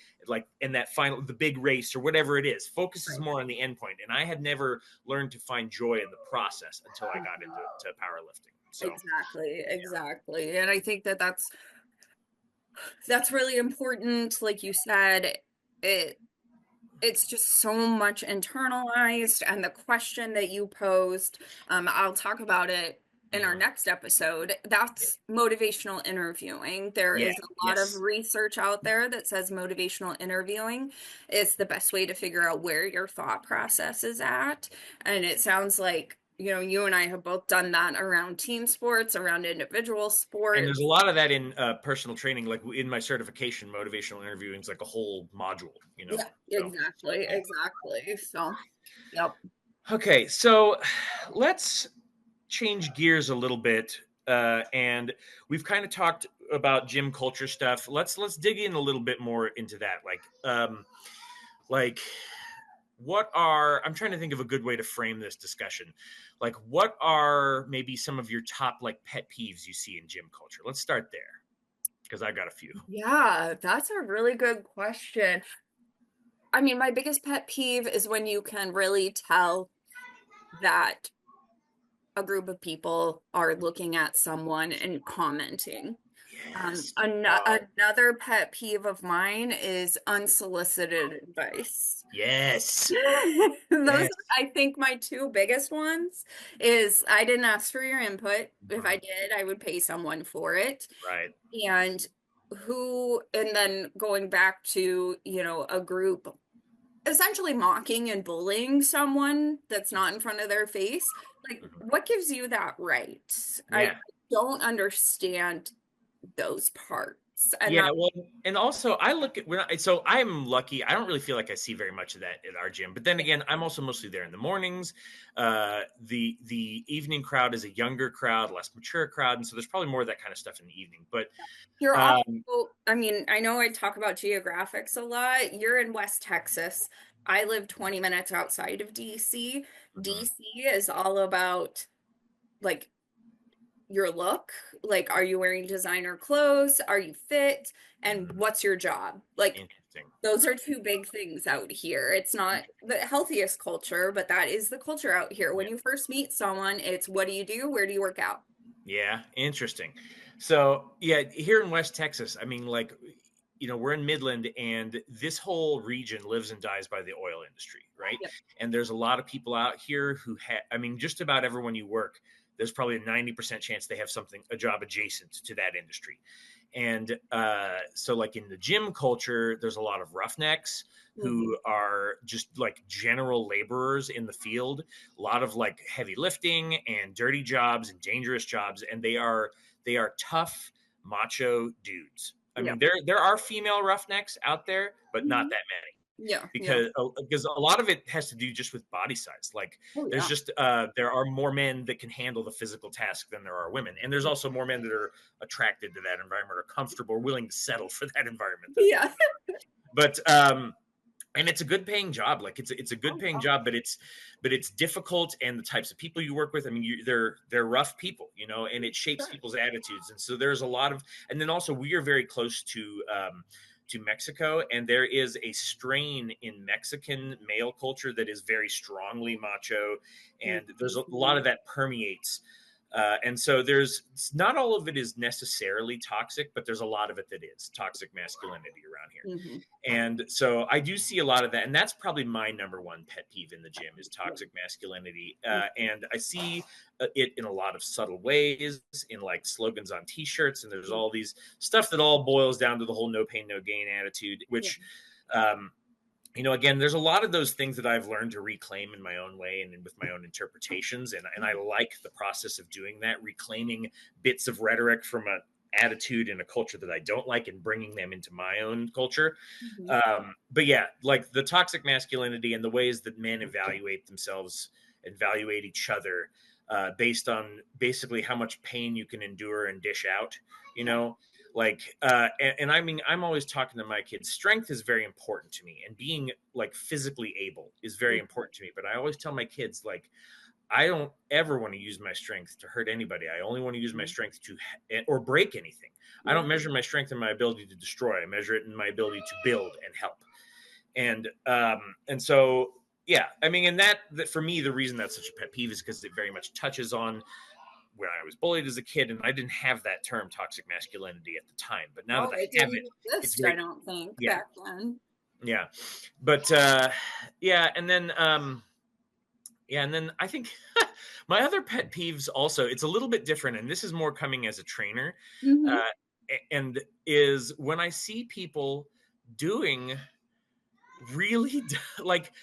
and that final, the big race or whatever it is, focuses more on the end point. And I had never learned to find joy in the process until I got into powerlifting. So Exactly. And I think that's really important. Like you said, it's just so much internalized. And the question that you posed, I'll talk about it in our next episode. That's motivational interviewing. There is a lot of research out there that says motivational interviewing is the best way to figure out where your thought process is at. And it sounds like, you and I have both done that around team sports, around individual sports. And there's a lot of that in personal training, in my certification. Motivational interviewing is a whole module, Exactly. So, yep. Okay, so let's change gears a little bit, and we've kind of talked about gym culture stuff. Let's dig in a little bit more into that. I'm trying to think of a good way to frame this discussion. Like, what are maybe some of your top like pet peeves you see in gym culture? Let's start there, because I've got a few. Yeah, that's a really good question. I mean, my biggest pet peeve is when you can really tell that a group of people are looking at someone and commenting. Yes. Oh, Another pet peeve of mine is unsolicited advice. yes. Those Yes. are, I think, my two biggest ones is I didn't ask for your input. If I Mhm. did, I would pay someone for it. Right. And and then going back to, a group essentially mocking and bullying someone that's not in front of their face. Like, Mhm. what gives you that right? I Yeah. don't understand those parts. And Yeah, that, well, and also I look at so I'm lucky. I don't really feel like I see very much of that at our gym. But then again, I'm also mostly there in the mornings. The evening crowd is a younger crowd, less mature crowd, and so there's probably more of that kind of stuff in the evening. But you're also, um, I mean, I know I talk about geographics a lot. You're in West Texas. I live 20 minutes outside of DC. mhm, DC is all about like your look. Like, are you wearing designer clothes? Are you fit? And mhm, what's your job? Like, interesting. those are two big things out here. It's not the healthiest culture, but that is the culture out here. When Yeah, you first meet someone, it's what do you do? Where do you work out? yeah, interesting. So yeah, here in West Texas, I mean, like, we're in Midland, and this whole region lives and dies by the oil industry, right? Yep. And there's a lot of people out here who I mean, just about everyone you work, there's probably a 90% chance they have a job adjacent to that industry. And so, like in the gym culture, there's a lot of roughnecks Hmm. who are just like general laborers in the field, a lot of like heavy lifting and dirty jobs and dangerous jobs, and they are tough, macho dudes. I Yeah. mean, there are female roughnecks out there, but not Mhm. that many, Yeah. Yeah. because a lot of it has to do just with body size. Like, Oh, there's yeah. just there are more men that can handle the physical task than there are women, and there's also more men that are attracted to that environment, or comfortable, or willing to settle for that environment than Yeah. women. But and it's a good paying job. Like, it's a good Oh, paying yeah. job, but it's difficult, and the types of people you work with, I mean, they're rough people, and it shapes Sure. people's attitudes. And so there's a lot of, and then also we are very close to Mexico, and there is a strain in Mexican male culture that is very strongly macho, and there's a lot Mhm. of that permeates. And so there's not all of it is necessarily toxic, but there's a lot of it that is toxic masculinity around here. Mhm. And so I do see a lot of that, and that's probably my number one pet peeve in the gym is toxic masculinity. And I see it in a lot of subtle ways, in like slogans on T-shirts, and there's Mhm. all these stuff that all boils down to the whole no pain, no gain attitude, Yeah. which um, again, there's a lot of those things that I've learned to reclaim in my own way and with my own interpretations. And I like the process of doing that, reclaiming bits of rhetoric from an attitude and a culture that I don't like and bringing them into my own culture. Mhm. But yeah, like the toxic masculinity and the ways that men evaluate themselves, evaluate each other based on basically how much pain you can endure and dish out, you Yeah. know, like and I mean, I'm always talking to my kids, strength is very important to me, and being like physically able is very Mhm. important to me. But I always tell my kids, like, I don't ever want to use my strength to hurt anybody. I only want to use my strength to or break anything. I Yeah. don't measure my strength in my ability to destroy. I measure it in my ability to build and help. And so yeah, I mean, and that for me, the reason that's such a pet peeve is because it very much touches on when I was bullied as a kid, and I didn't have that term toxic masculinity at the time. But now that Oh, I it have didn't it, it's exist, I very, don't think, yeah, back then. yeah. But yeah, and then I think my other pet peeves also, it's a little bit different, and this is more coming as a trainer, Hmm. and is when I see people doing really like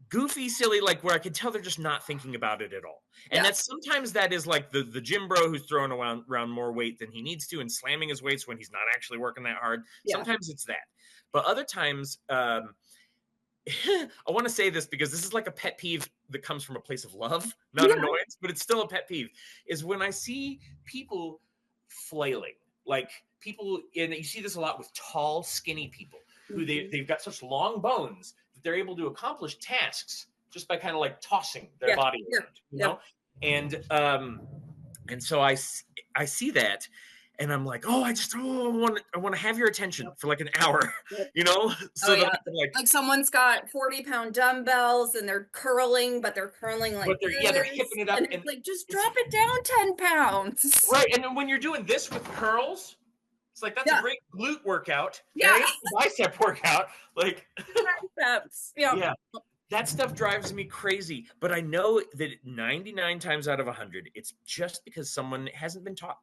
goofy, silly, like where I can tell they're just not thinking about it at all. And Yeah. that's sometimes that is like the gym bro who's throwing around more weight than he needs to and slamming his weights when he's not actually working that hard. Yeah. Sometimes it's that, but other times, I want to say this because this is like a pet peeve that comes from a place of love, not Yeah. annoyance, but it's still a pet peeve. Is when I see people flailing, like people, and you see this a lot with tall, skinny people who Mhm. they've got such long bones that they're able to accomplish tasks just by kind of like tossing their body around, you know? And so I see that, and I'm like, oh, I want to have your attention for like an hour, you know, so that I can like someone's got 40-pound dumbbells and they're curling, but they're curling like they're hipping it up, and it's like, just drop it down 10 pounds. Right, and then when you're doing this with curls, it's like that's a great glute workout. Yeah, bicep workout, like triceps. Yeah. That stuff drives me crazy, but I know that 99 times out of 100, it's just because someone hasn't been taught.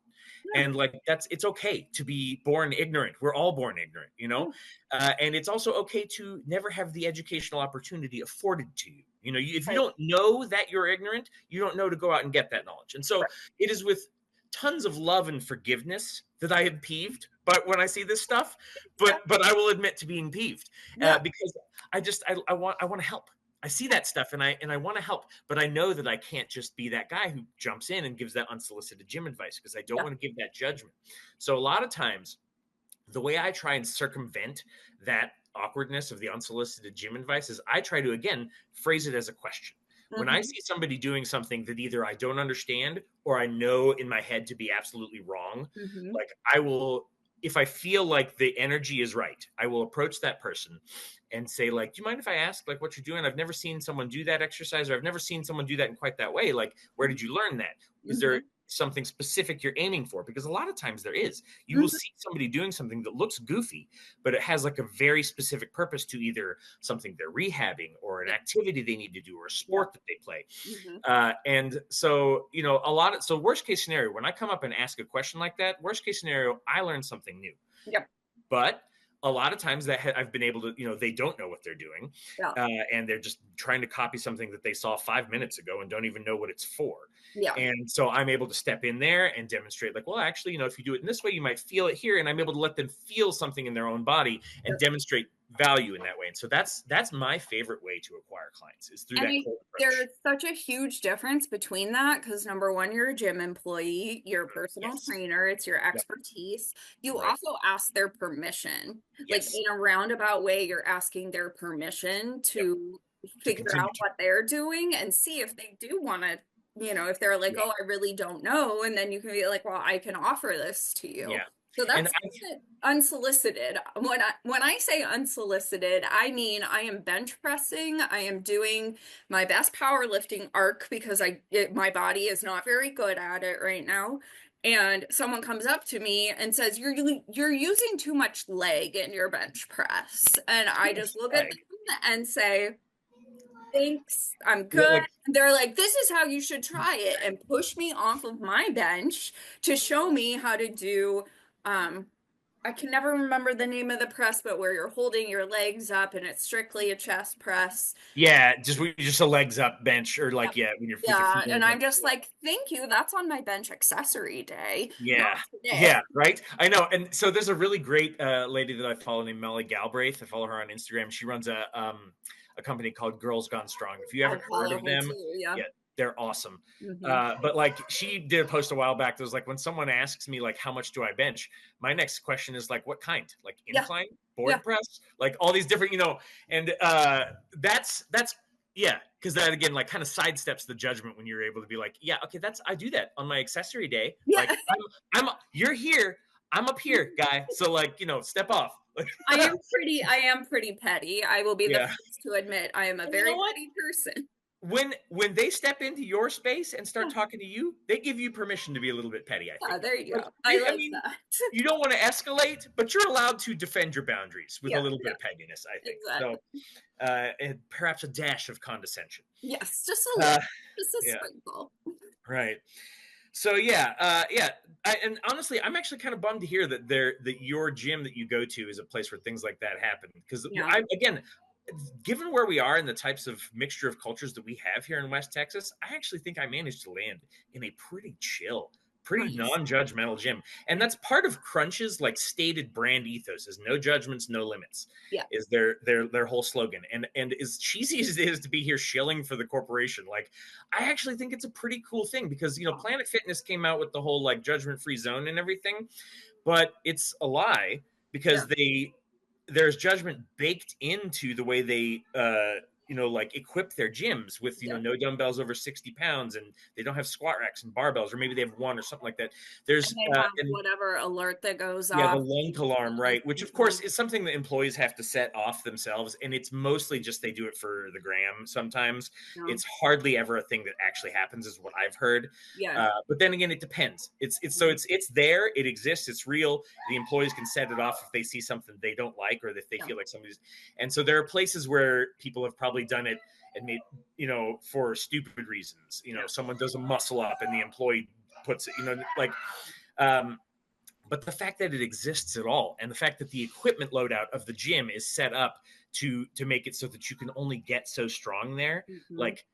And like it's okay to be born ignorant. We're all born ignorant, you know? And it's also okay to never have the educational opportunity afforded to you. You know, if you don't know that you're ignorant, you don't know to go out and get that knowledge. And so it is with tons of love and forgiveness that I am peeved but when I see this stuff, but I will admit to being peeved because I want to help. I see that stuff and I want to help, but I know that I can't just be that guy who jumps in and gives that unsolicited gym advice because I don't want to give that judgment. So a lot of times the way I try and circumvent that awkwardness of the unsolicited gym advice is I try to, again, phrase it as a question. When I see somebody doing something that either I don't understand or I know in my head to be absolutely wrong, like I will, if I feel like the energy is right, I will approach that person and say, like, do you mind if I ask, like, what you're doing? I've never seen someone do that exercise, or I've never seen someone do that in quite that way. Like, where did you learn that? Is there something specific you're aiming for? Because a lot of times there is. You will see somebody doing something that looks goofy, but it has like a very specific purpose to either something they're rehabbing or an activity they need to do or a sport that they play. And so, you know, so worst case scenario, when I come up and ask a question like that, worst case scenario, I learn something new. But a lot of times that I've been able to, you know, they don't know what they're doing and they're just trying to copy something that they saw 5 minutes ago and don't even know what it's for. And so I'm able to step in there and demonstrate, like, well, actually, you know, if you do it in this way, you might feel it here. And I'm able to let them feel something in their own body and demonstrate value in that way. And so that's my favorite way to acquire clients is through that cold approach. There's such a huge difference between that because number one, you're a gym employee, you're a personal trainer, it's your expertise. You also ask their permission. Like in a roundabout way, you're asking their permission to figure out what they're doing and see if they do want to, you know, if they're like, oh, I really don't know. And then you can be like, well, I can offer this to you. So that's unsolicited. When I say unsolicited, I mean I am bench pressing. I am doing my best powerlifting arc because my body is not very good at it right now. And someone comes up to me and says, "You're using too much leg in your bench press," and I just look at them and say, "Thanks, I'm good." They're like, "This is how you should try it," and push me off of my bench to show me how to do. I can never remember the name of the press, but where you're holding your legs up and it's strictly a chest press. Just a legs up bench or like, when you're and I'm just like, thank you. That's on my bench accessory day. Right. I know. And so there's a really great lady that I follow named Melly Galbraith. I follow her on Instagram. She runs a company called Girls Gone Strong. If you haven't heard of them, they're awesome. But like she did a post a while back that was like, when someone asks me like, how much do I bench? My next question is like, what kind? Like incline, board press, like all these different, you know, and that's because that again, like kind of sidesteps the judgment when you're able to be like, okay, I do that on my accessory day. Like you're here, I'm up here, guy. So like, you know, step off. I am pretty petty. I will be the first to admit I am a very petty person. When they step into your space and start talking to you, they give you permission to be a little bit petty, I think. There you go. I mean, that. You don't want to escalate, but you're allowed to defend your boundaries with a little bit of pettiness, I think. Exactly. So, and perhaps a dash of condescension. Yes, just a little, just a sprinkle. Right. So and honestly, I'm actually kind of bummed to hear that your gym that you go to is a place where things like that happen. Because given where we are and the types of mixture of cultures that we have here in West Texas, I actually think I managed to land in a pretty chill, non-judgmental gym. And that's part of Crunch's like stated brand ethos is no judgments, no limits. Is their whole slogan. And as cheesy as it is to be here shilling for the corporation, like I actually think it's a pretty cool thing because, you know, Planet Fitness came out with the whole like judgment-free zone and everything, but it's a lie because they there's judgment baked into the way they like equip their gyms with no dumbbells over 60 pounds, and they don't have squat racks and barbells, or maybe they have one or something like that. There's and they have whatever alert that goes yeah, the off. lunk alarm, right? Which of course is something that employees have to set off themselves, and it's mostly just they do it for the gram. Sometimes it's hardly ever a thing that actually happens, is what I've heard. Yeah. But then again, it depends. It's there, it exists, it's real. The employees can set it off if they see something they don't like, or if they feel like somebody's. And so there are places where people have probably done it and made for stupid reasons. Someone does a muscle up and the employee puts it, like. But the fact that it exists at all, and the fact that the equipment loadout of the gym is set up to make it so that you can only get so strong there, like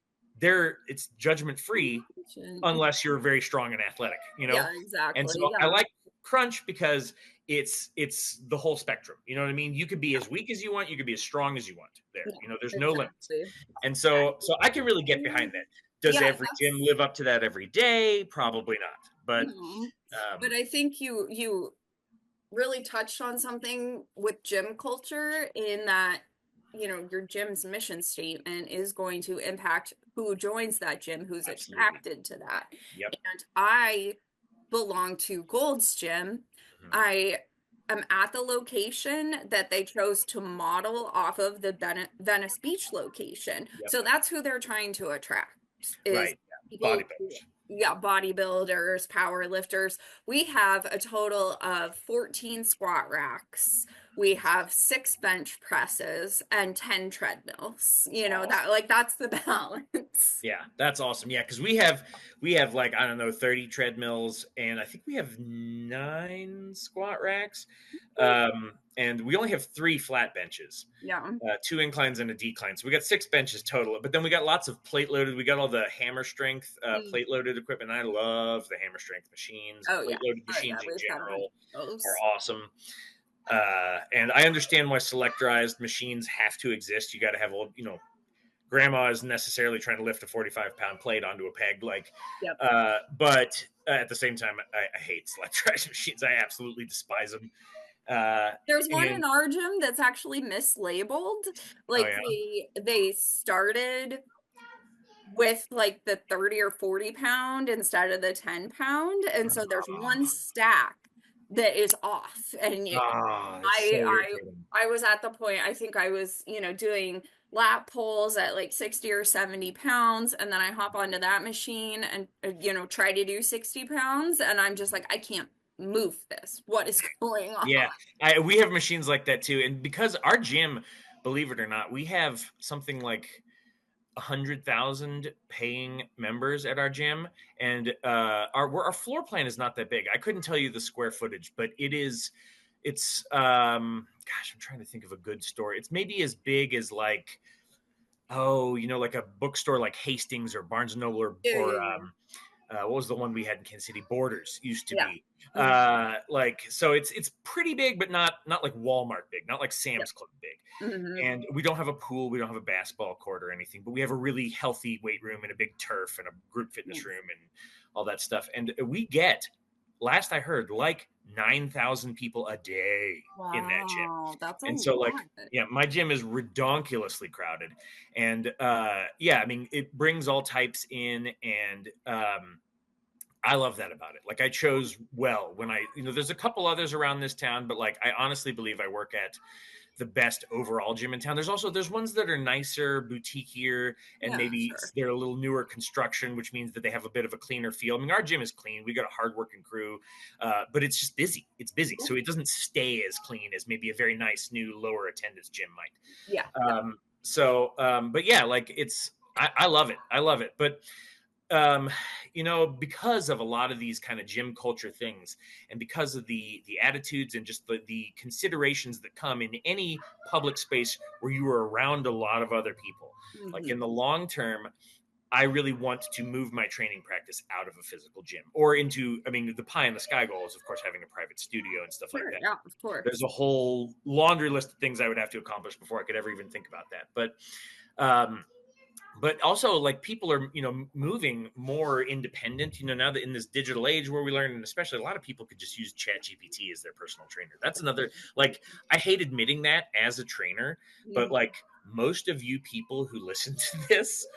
it's judgment free unless you're very strong and athletic, Yeah, exactly. And so I like Crunch because it's the whole spectrum. You know what I mean? You could be as weak as you want, you could be as strong as you want there. There's no limits. And so I can really get behind that. Does every gym live up to that every day? Probably not. But but I think you really touched on something with gym culture, in that your gym's mission statement is going to impact who joins that gym, who's attracted to that. Yep. And I belong to Gold's Gym. I am at the location that they chose to model off of the Venice Beach location. So that's who they're trying to attract, is people, bodybuilders, power lifters. We have a total of 14 squat racks. We have 6 bench presses and 10 treadmills. Awesome. That's the balance. Yeah, that's awesome. Yeah, because we have like, I don't know, 30 treadmills, and I think we have 9 squat racks. And we only have 3 flat benches. Yeah. 2 inclines and a decline. So we got 6 benches total. But then we got lots of plate loaded. We got all the hammer strength plate loaded equipment. I love the hammer strength machines. Plate loaded machines in general are awesome. And I understand why selectorized machines have to exist. You got to have old, grandma isn't necessarily trying to lift a 45-pound plate onto a peg, but at the same time, I hate selectorized machines. I absolutely despise them. There's one in our gym that's actually mislabeled. They started with the 30 or 40 pound instead of the 10 pound, and so there's one stack that is off. And I was at the point, I think I was doing lap pulls at 60 or 70 pounds, and then I hop onto that machine and try to do 60 pounds, and I'm just like, I can't move this. What is going on? Yeah, we have machines like that too. And because our gym, believe it or not, we have something like 100,000 paying members at our gym, and our floor plan is not that big. I couldn't tell you the square footage, but it's I'm trying to think of a good store. It's maybe as big as like a bookstore like Hastings or Barnes and Noble or what was the one we had in Kansas City? Borders used to be. So it's pretty big, but not like Walmart big, not like Sam's Club big. And we don't have a pool, we don't have a basketball court or anything, but we have a really healthy weight room and a big turf and a group fitness room and all that stuff. And we get, last I heard, 9,000 people a day in that gym. That's my gym is redonkulously crowded. And it brings all types in, and I love that about it. I chose well when there's a couple others around this town, but I honestly believe I work at the best overall gym in town. There's ones that are nicer, boutiquier, and they're a little newer construction, which means that they have a bit of a cleaner feel. I mean, our gym is clean. We got a hardworking crew, but it's just busy. It's busy. So it doesn't stay as clean as maybe a very nice new lower attendance gym might. Yeah. I love it. I love it. But because of a lot of these kind of gym culture things, and because of the attitudes and just the considerations that come in any public space where you are around a lot of other people, in the long term, I really want to move my training practice out of a physical gym or into, the pie in the sky goal is, of course, having a private studio and stuff like that. Yeah, of course. There's a whole laundry list of things I would have to accomplish before I could ever even think about that. but also like people are, moving more independent, now that in this digital age where we learn, and especially a lot of people could just use Chat GPT as their personal trainer. That's another, like, I hate admitting that as a trainer, but like most of you people who listen to this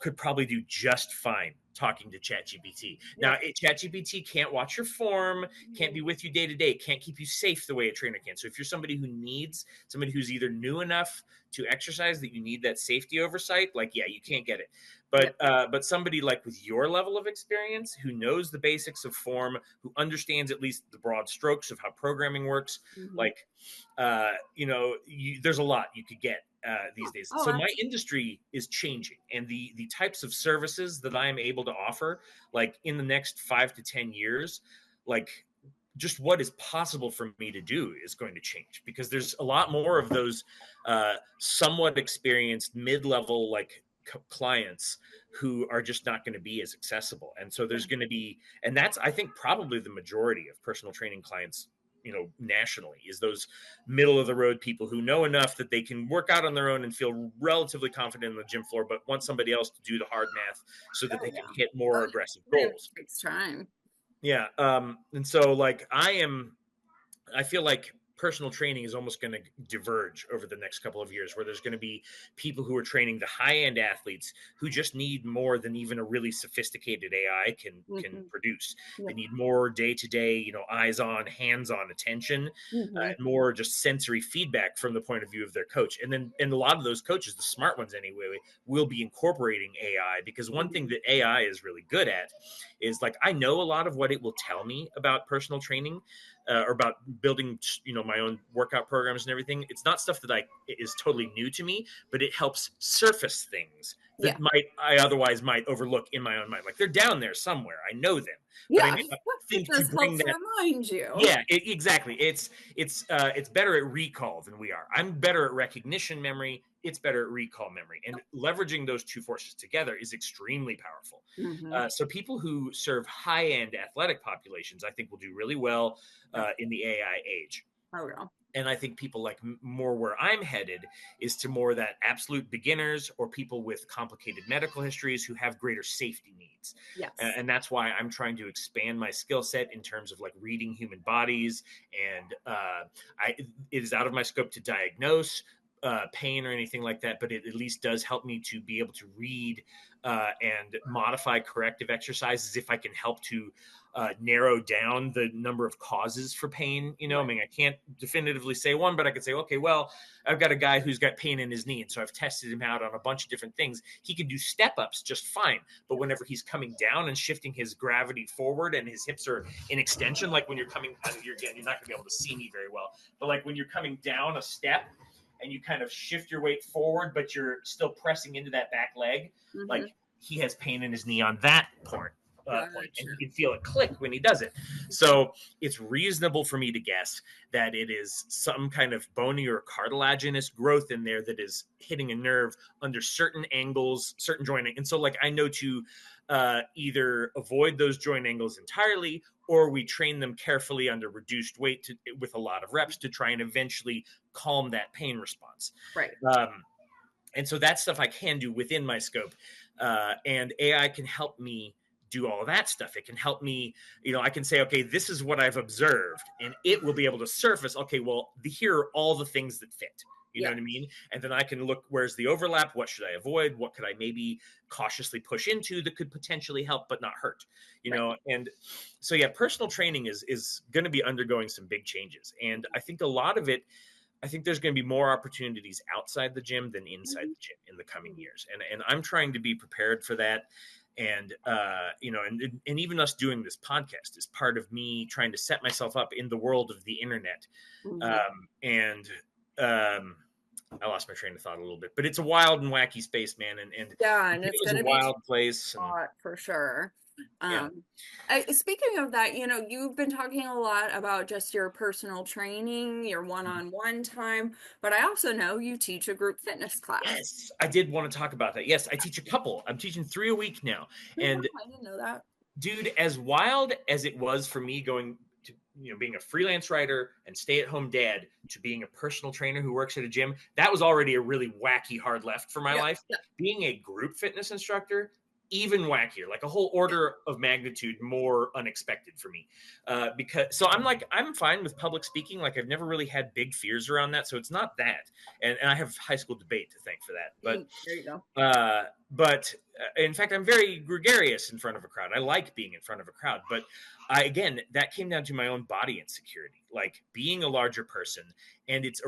could probably do just fine talking to ChatGPT. Now, ChatGPT can't watch your form, can't be with you day to day, can't keep you safe the way a trainer can. So if you're somebody who needs somebody who's either new enough to exercise that you need that safety oversight, like, yeah, you can't get it. But somebody like with your level of experience, who knows the basics of form, who understands at least the broad strokes of how programming works, like, there's a lot you could get these days. So my industry is changing, and the types of services that I am able to offer, like in the next 5 to 10 years, like just what is possible for me to do is going to change, because there's a lot more of those somewhat experienced mid-level like clients who are just not going to be as accessible. And so there's going to be, and that's, I think, probably the majority of personal training clients, nationally, is those middle of the road people who know enough that they can work out on their own and feel relatively confident on the gym floor, but want somebody else to do the hard math so that they can hit more aggressive goals. It takes time. Yeah. And so like I feel like personal training is almost going to diverge over the next couple of years, where there's going to be people who are training the high-end athletes who just need more than even a really sophisticated AI can produce. They need more day-to-day, eyes-on, hands-on attention, and more just sensory feedback from the point of view of their coach. And a lot of those coaches, the smart ones anyway, will be incorporating AI, because one thing that AI is really good at is, like, I know a lot of what it will tell me about personal training, or about building, my own workout programs and everything. It's not stuff that is totally new to me, but it helps surface things that I otherwise might overlook in my own mind. Like, they're down there somewhere. I know them, but I may not think to bring that. Remind you. Yeah, exactly. It's better at recall than we are. I'm better at recognition memory. It's better at recall memory, and leveraging those two forces together is extremely powerful. So people who serve high-end athletic populations, I think, will do really well in the AI age. Oh, yeah. And I think people like more where I'm headed is to more that absolute beginners or people with complicated medical histories who have greater safety needs. Yes. And that's why I'm trying to expand my skill set in terms of like reading human bodies. And it is out of my scope to diagnose pain or anything like that, but it at least does help me to be able to read and modify corrective exercises if I can help to narrow down the number of causes for pain. I mean, I can't definitively say one, but I could say, okay, well, I've got a guy who's got pain in his knee, and so I've tested him out on a bunch of different things. He can do step-ups just fine, but whenever he's coming down and shifting his gravity forward and his hips are in extension, like when you're coming, you're not going to be able to see me very well, but like when you're coming down a step and you kind of shift your weight forward, but you're still pressing into that back leg, like he has pain in his knee on that point. And you can feel it click when he does it. So it's reasonable for me to guess that it is some kind of bony or cartilaginous growth in there that is hitting a nerve under certain angles, certain joint. And so like I know to either avoid those joint angles entirely, or we train them carefully under reduced weight with a lot of reps to try and eventually calm that pain response. Right. And so that's stuff I can do within my scope. And AI can help me do all of that stuff. It can help me, I can say, okay, this is what I've observed, and it will be able to surface, okay, well, here are all the things that fit. You know what I mean? And then I can look, where's the overlap? What should I avoid? What could I maybe cautiously push into that could potentially help but not hurt? And so, yeah, personal training is going to be undergoing some big changes. And I think a lot of it, I think there's going to be more opportunities outside the gym than inside the gym in the coming years. And I'm trying to be prepared for that. And, and even us doing this podcast is part of me trying to set myself up in the world of the internet. I lost my train of thought a little bit, but it's a wild and wacky space, man. And it's a wild place. For sure. Speaking of that, you've been talking a lot about just your personal training, your one-on-one time, but I also know you teach a group fitness class. Yes, I did want to talk about that. Yes, I teach a couple. I'm teaching 3 a week now. And I didn't know that. Dude, as wild as it was for me going to, being a freelance writer and stay-at-home dad to being a personal trainer who works at a gym, that was already a really wacky hard left for my life. Being a group fitness instructor, even wackier, like a whole order of magnitude more unexpected for me. So I'm fine with public speaking. Like, I've never really had big fears around that. So it's not that. And I have high school debate to thank for that. But there you go. But in fact, I'm very gregarious in front of a crowd. I like being in front of a crowd. But again, that came down to my own body insecurity, like being a larger person, and it's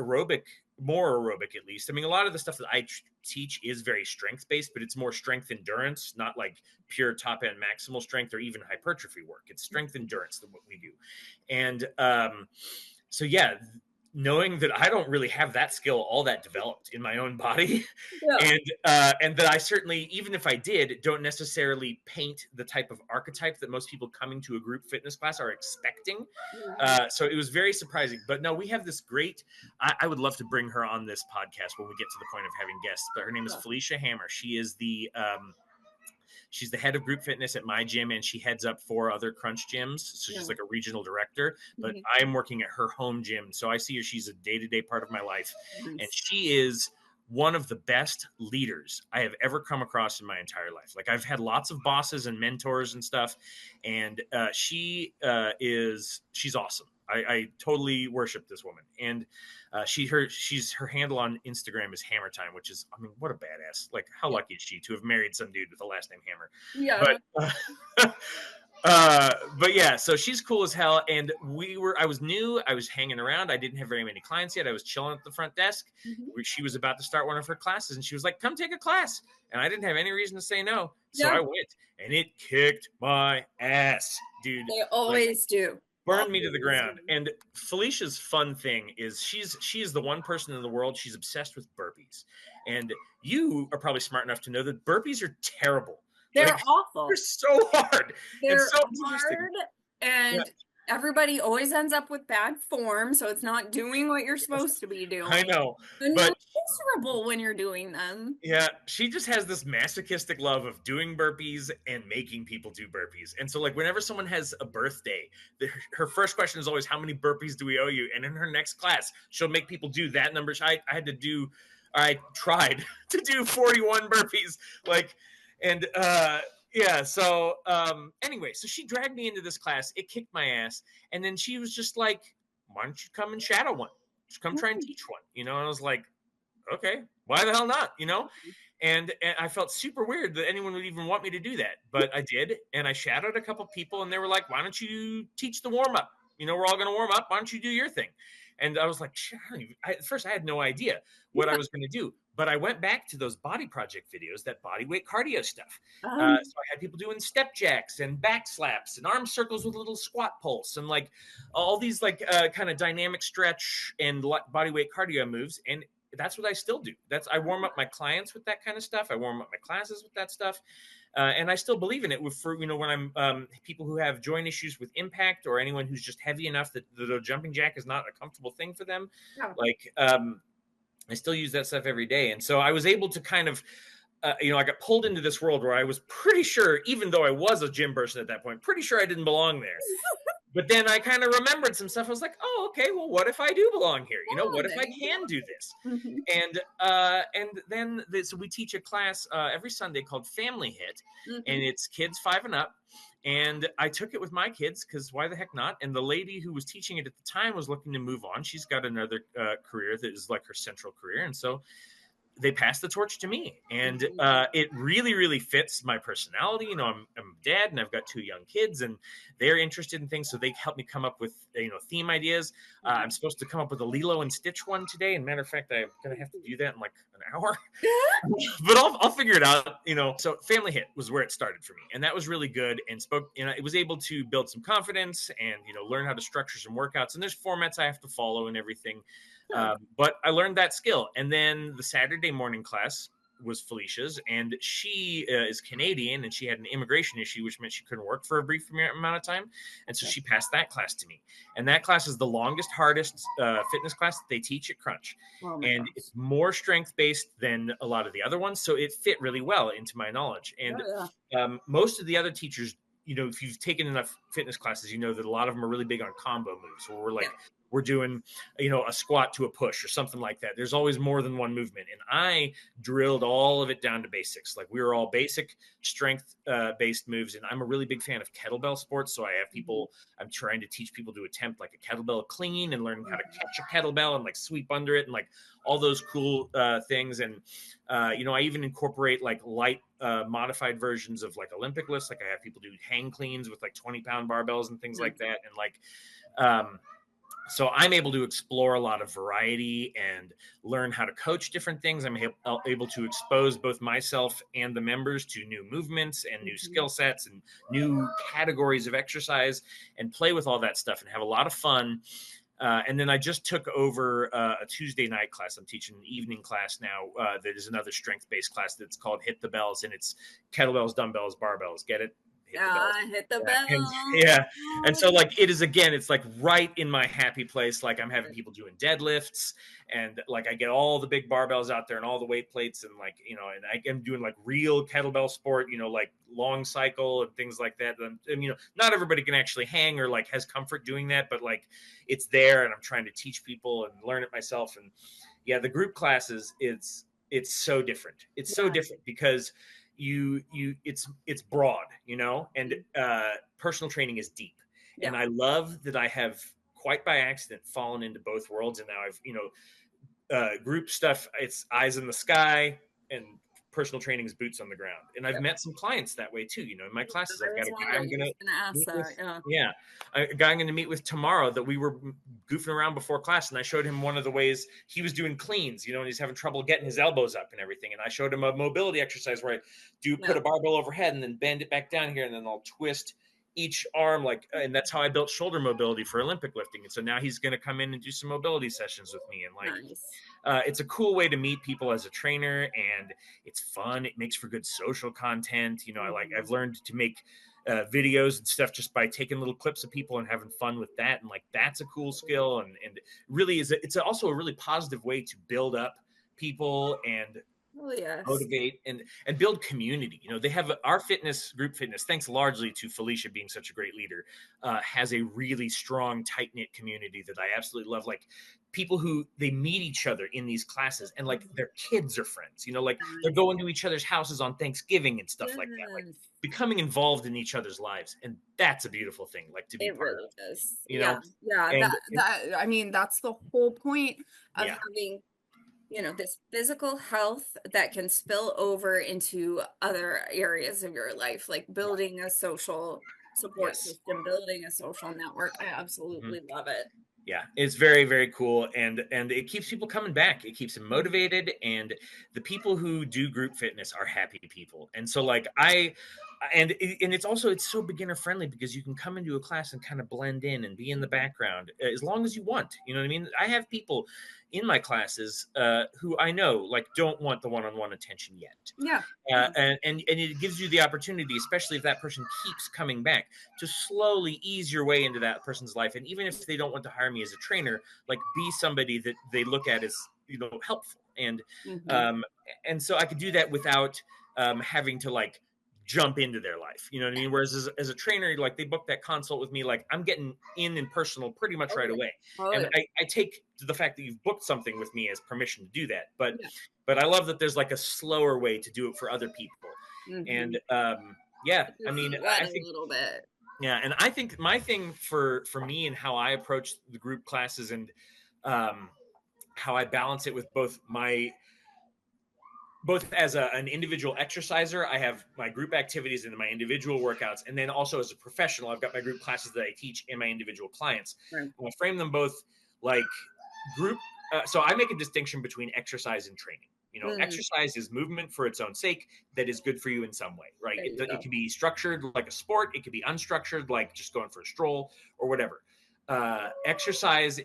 more aerobic at least. I mean, a lot of the stuff that I teach is very strength based, but it's more strength endurance, not like pure top end maximal strength or even hypertrophy work. It's strength endurance than what we do. And so yeah, knowing that I don't really have that skill all that developed in my own body, and that I certainly, even if I did, don't necessarily paint the type of archetype that most people coming to a group fitness class are expecting. So it was very surprising. But no, we have this great, I would love to bring her on this podcast when we get to the point of having guests, but her name is Felicia Hammer. She is she's the head of group fitness at my gym, and she heads up 4 other Crunch gyms. So she's like a regional director, but I'm working at her home gym. So I see her. She's a day-to-day part of my life. And she is one of the best leaders I have ever come across in my entire life. Like, I've had lots of bosses and mentors and stuff. And she's awesome. I totally worship this woman. And her handle on Instagram is Hammer Time, which is, I mean, what a badass. Like, how lucky is she to have married some dude with the last name Hammer? Yeah. But yeah, so she's cool as hell. And I was hanging around. I didn't have very many clients yet. I was chilling at the front desk. She was about to start one of her classes, and she was like, come take a class. And I didn't have any reason to say no. So I went, and it kicked my ass, dude. They always do. Burned me to the ground. And Felicia's fun thing is she is the one person in the world, she's obsessed with burpees. And you are probably smart enough to know that burpees are terrible. They're awful. They're so hard. They're so hard, and everybody always ends up with bad form, so it's not doing what you're supposed to be doing. I know. And you're miserable when you're doing them. Yeah, she just has this masochistic love of doing burpees and making people do burpees. And so, like, whenever someone has a birthday, her first question is always, how many burpees do we owe you? And in her next class, she'll make people do that number. I tried to do 41 burpees. Anyway, so she dragged me into this class. It kicked my ass. And then she was just like, why don't you come and shadow one? Just come try and teach one, And I was like, okay, why the hell not, And I felt super weird that anyone would even want me to do that. But I did. And I shadowed a couple people, and they were like, why don't you teach the warm up? We're all going to warm up. Why don't you do your thing? And I was like, at first I had no idea what I was going to do. But I went back to those body project videos, that body weight cardio stuff. So I had people doing step jacks and back slaps and arm circles with a little squat pulse and like all these kind of dynamic stretch and body weight cardio moves. And that's what I still do. I warm up my clients with that kind of stuff. I warm up my classes with that stuff. And I still believe in it when I'm people who have joint issues with impact, or anyone who's just heavy enough that the jumping jack is not a comfortable thing for them. I still use that stuff every day. And so I was able to kind of, I got pulled into this world where I was pretty sure, even though I was a gym person at that point, pretty sure I didn't belong there. But then I kind of remembered some stuff. I was like, oh, okay, well, what if I do belong here? What if I can do this? And then so we teach a class every Sunday called Family Hit, and it's kids 5 and up. And I took it with my kids because why the heck not? And the lady who was teaching it at the time was looking to move on. She's got another career that is like her central career. And so they passed the torch to me, and it really, really fits my personality. I'm a dad, and I've got 2 young kids, and they're interested in things. So they help me come up with, theme ideas. I'm supposed to come up with a Lilo and Stitch one today. And matter of fact, I'm going to have to do that in like an hour, but I'll figure it out, So Family Hit was where it started for me. And that was really good. And it was able to build some confidence and, learn how to structure some workouts. And there's formats I have to follow and everything. But I learned that skill. And then the Saturday morning class was Felicia's, and she is Canadian, and she had an immigration issue, which meant she couldn't work for a brief amount of time. And so she passed that class to me. And that class is the longest, hardest fitness class that they teach at Crunch. And it's more strength-based than a lot of the other ones. So it fit really well into my knowledge. And most of the other teachers if you've taken enough fitness classes, you know that a lot of them are really big on combo moves where we're like, Yeah. we're doing, a squat to a push or something like that. There's always more than one movement. And I drilled all of it down to basics. Like we were all basic strength based moves. And I'm a really big fan of kettlebell sports. So I have people, I'm trying to teach people to attempt like a kettlebell clean and learning how to catch a kettlebell and like sweep under it and like all those cool things. And, I even incorporate like light modified versions of like Olympic lifts. Like I have people do hang cleans with like 20-pound barbells and things like that. And like, so I'm able to explore a lot of variety and learn how to coach different things. I'm able to expose both myself and the members to new movements and new skill sets and new categories of exercise and play with all that stuff and have a lot of fun. And then I just took over a Tuesday night class. I'm teaching an evening class now that is another strength-based class that's called Hit the Bells, and it's kettlebells, dumbbells, barbells. Get it? Hit the bell. And so like it is, again, it's like right in my happy place. Like I'm having people doing deadlifts and like I get all the big barbells out there and all the weight plates and like, and I am doing like real kettlebell sport, like long cycle and things like that. And not everybody can actually hang or like has comfort doing that, but like it's there and I'm trying to teach people and learn it myself. And yeah, the group classes, it's so different. It's so different because it's broad, and personal training is deep. And I love that I have quite by accident fallen into both worlds. And now I've, group stuff, it's eyes in the sky, and personal training is boots on the ground. And I've met some clients that way too. In my classes, I've got a guy I'm going to ask that. a guy I'm going to meet with tomorrow that we were goofing around before class. And I showed him one of the ways he was doing cleans, and he's having trouble getting his elbows up and everything. And I showed him a mobility exercise where I put a barbell overhead and then bend it back down here. And then I'll twist each arm and that's how I built shoulder mobility for Olympic lifting. And so now he's going to come in and do some mobility sessions with me. And like, nice. It's a cool way to meet people as a trainer, and it's fun. It makes for good social content. I've learned to make videos and stuff just by taking little clips of people and having fun with that. And like, that's a cool skill. And really it's also a really positive way to build up people and motivate and build community. They have our group fitness, thanks largely to Felicia being such a great leader, has a really strong, tight-knit community that I absolutely love. Like people who they meet each other in these classes and like their kids are friends, like they're going to each other's houses on Thanksgiving and stuff like that, like becoming involved in each other's lives. And that's a beautiful thing, like to be part really of, is. I mean, that's the whole point of having this physical health that can spill over into other areas of your life, like building a social support system, building a social network. I absolutely love it. Yeah, it's very, very cool. And it keeps people coming back. It keeps them motivated. And the people who do group fitness are happy people. And so like and it's so beginner friendly because you can come into a class and kind of blend in and be in the background as long as you want. You know what I mean? I have people in my classes who I know like don't want the one-on-one attention yet. And it gives you the opportunity, especially if that person keeps coming back, to slowly ease your way into that person's life. And even if they don't want to hire me as a trainer, like be somebody that they look at as helpful. And and so I could do that without having to like jump into their life. You know what I mean? Whereas as a trainer, like they book that consult with me, like I'm getting in personal pretty much right away. And I take the fact that you've booked something with me as permission to do that. But I love that there's like a slower way to do it for other people. And I mean, I think a little bit. Yeah. And I think my thing for me and how I approach the group classes and how I balance it with both as an individual exerciser, I have my group activities and my individual workouts. And then also as a professional, I've got my group classes that I teach and my individual clients. Right. I frame them both like group. So I make a distinction between exercise and training. Exercise is movement for its own sake that is good for you in some way, right? It can be structured like a sport. It can be unstructured, like just going for a stroll or whatever. Exercise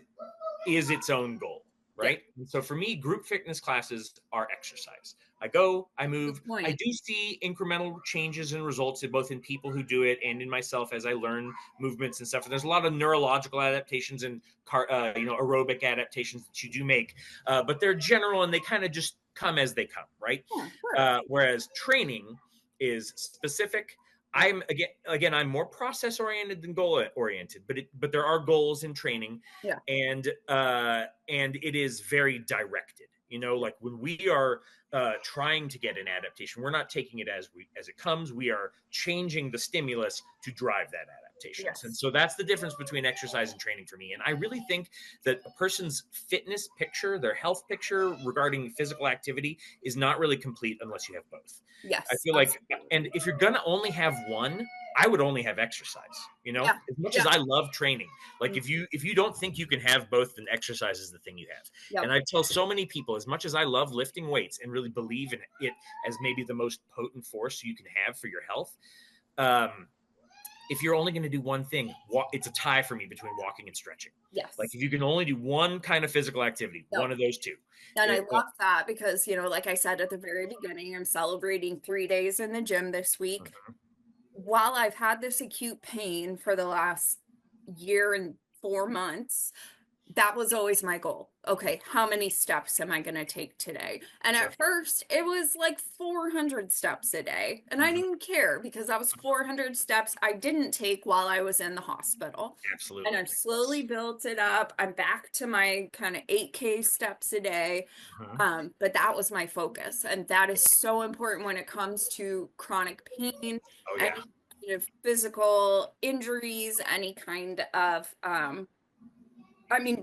is its own goal. Right. Yeah. And so for me, group fitness classes are exercise. I go, I move. I do see incremental changes and results both in people who do it and in myself as I learn movements and stuff. And there's a lot of neurological adaptations and aerobic adaptations that you do make, but they're general and they kind of just come as they come. Right. Yeah, sure. Whereas training is specific. I'm I'm more process oriented than goal oriented, but there are goals in training, Yeah. and it is very directed. Like when we are trying to get an adaptation, we're not taking it as it comes. We are changing the stimulus to drive that adaptation. Yes. And so that's the difference between exercise and training for me. And I really think that a person's fitness picture, their health picture regarding physical activity, is not really complete unless you have both. Yes. I feel like, and if you're gonna only have one, I would only have exercise. Yeah. As much as I love training, like Mhm. if you don't think you can have both, then exercise is the thing you have. Yep. And I tell so many people, as much as I love lifting weights and really believe in it as maybe the most potent force you can have for your health, if you're only going to do one thing, it's a tie for me between walking and stretching. Yes. Like if you can only do one kind of physical activity, one of those two. And I love that because, like I said at the very beginning, I'm celebrating 3 days in the gym this week. While I've had this acute pain for the last year and 4 months, that was always my goal. Okay, how many steps am I going to take today? And at first, it was like 400 steps a day. And I didn't care because that was 400 steps I didn't take while I was in the hospital. Absolutely. And I've slowly built it up. I'm back to my kind of 8K steps a day. But that was my focus. And that is so important when it comes to chronic pain, any kind of physical injuries, any kind of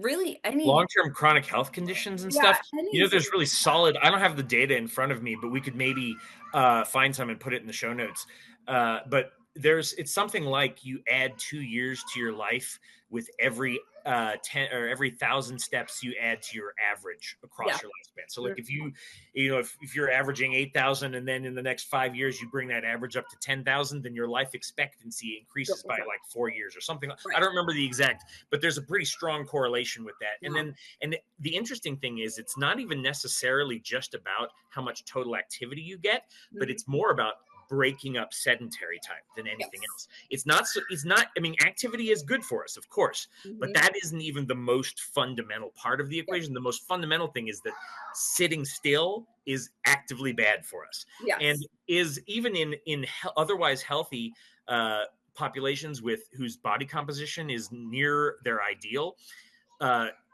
really any long-term chronic health conditions and stuff. There's really solid. I don't have the data in front of me, but we could maybe find some and put it in the show notes. But it's something like you add 2 years to your life with every 10 or every 1,000 steps you add to your average across your lifespan. So like if you're averaging 8,000 and then in the next 5 years you bring that average up to 10,000, then your life expectancy increases by like 4 years or something. I don't remember the exact, but there's a pretty strong correlation with that. And the interesting thing is it's not even necessarily just about how much total activity you get, but it's more about breaking up sedentary time than anything else. It's not, I mean, activity is good for us, of course, but that isn't even the most fundamental part of the equation. The most fundamental thing is that sitting still is actively bad for us. And is even in otherwise healthy populations whose body composition is near their ideal,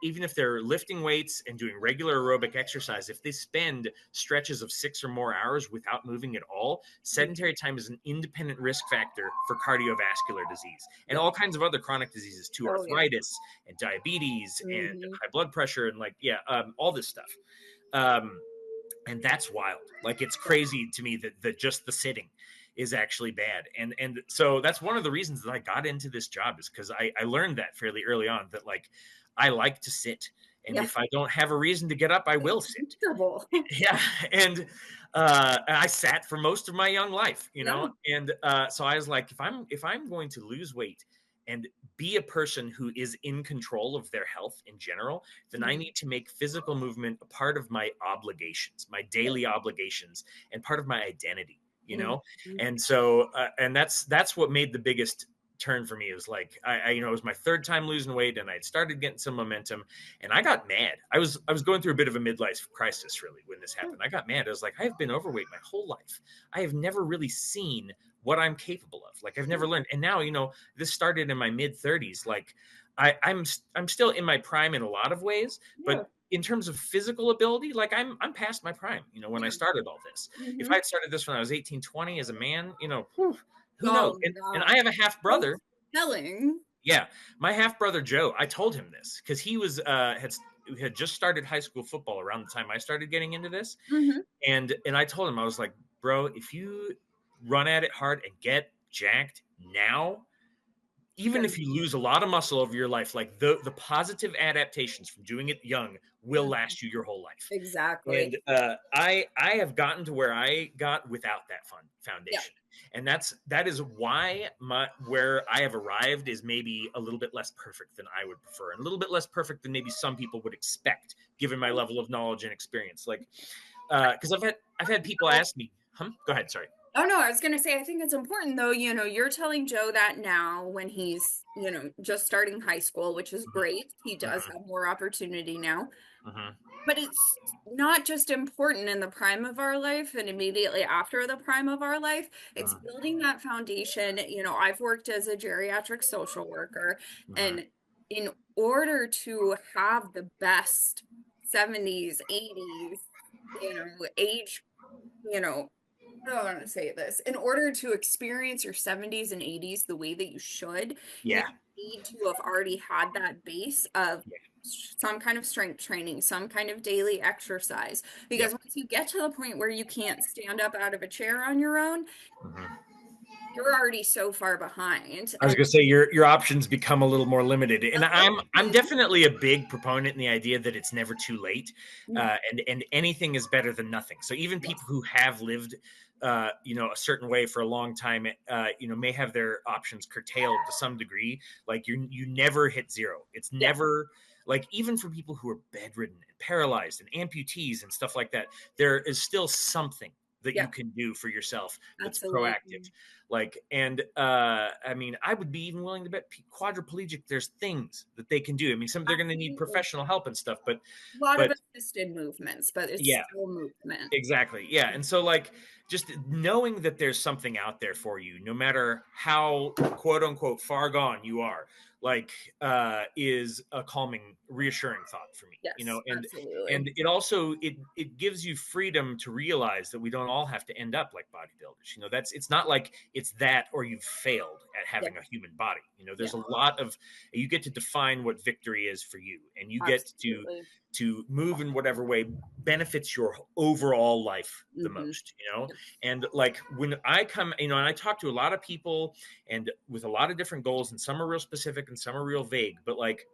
even if they're lifting weights and doing regular aerobic exercise, if they spend stretches of 6 or more hours without moving at all, sedentary time is an independent risk factor for cardiovascular disease and all kinds of other chronic diseases too, arthritis and diabetes and high blood pressure and all this stuff. And that's wild. Like it's crazy to me that just the sitting is actually bad. And so that's one of the reasons that I got into this job, is because I learned that fairly early on, that like I like to sit. And if I don't have a reason to get up, I will sit. And I sat for most of my young life, and so I was like, if I'm going to lose weight and be a person who is in control of their health in general, then I need to make physical movement a part of my obligations, my daily obligations, and part of my identity, And so, and that's what made the biggest turn for me. It was like, it was my third time losing weight, and I'd started getting some momentum, and I got mad. I was going through a bit of a midlife crisis really when this happened. I got mad. I was like, I've been overweight my whole life. I have never really seen what I'm capable of. Like I've never learned. And now, this started in my mid 30s. Like I'm still in my prime in a lot of ways, but in terms of physical ability, like I'm past my prime, when I started all this. If I had started this when I was 18, 20 as a man, who knows? And I have a half brother. Yeah. My half brother, Joe, I told him this because he was, had just started high school football around the time I started getting into this. And I told him, I was like, bro, if you run at it hard and get jacked now, even if you lose a lot of muscle over your life, like the positive adaptations from doing it young will last you your whole life. Exactly. And I have gotten to where I got without that foundation. And that is why where I have arrived is maybe a little bit less perfect than I would prefer, and a little bit less perfect than maybe some people would expect, given my level of knowledge and experience. Like, because I've had people ask me, go ahead, sorry. Oh no, I was gonna say I think it's important though, you're telling Joe that now when he's, just starting high school, which is great. He does Mhm, have more opportunity now. mhm, But it's not just important in the prime of our life and immediately after the prime of our life. It's mhm, building that foundation. I've worked as a geriatric social worker, mhm. and in order to have the best 70s, 80s, age, you know, I don't want to say this. In order to experience your 70s and 80s the way that you should, you Yeah, need to have already had that base of yeah, some kind of strength training, some kind of daily exercise. Because yep. once you get to the point where you can't stand up out of a chair on your own, Mhm. you're already so far behind. I was And gonna say your options become a little more limited, and a little I'm bit, definitely a big proponent in the idea that it's never too late, mhm, and anything is better than nothing. So even people yes, who have lived, a certain way for a long time, may have their options curtailed to some degree. Like you never hit zero. It's yeah, never like even for people who are bedridden and paralyzed and amputees and stuff like that, there is still something that you yeah, can do for yourself that's proactive. absolutely. Like, and I mean, I would be even willing to bet quadriplegic. There's things that they can do. I mean, some they're going to need Absolutely. professional help and stuff, A lot of but assisted movements, but it's yeah, still movement. exactly. Yeah. And so, like, just knowing that there's something out there for you, no matter how quote unquote far gone you are, like, is a calming, reassuring thought for me, Yes, absolutely. and it also it gives you freedom to realize that we don't all have to end up like bodybuilders. It's not like it's that or you've failed at Yeah, having a human body. yeah, There's a lot of you get to define what victory is for you, and you get absolutely. to move in whatever way benefits your overall life the Hmm. most. And like when I come, and I talk to a lot of people and with a lot of different goals, and some are real specific and some are real vague, but like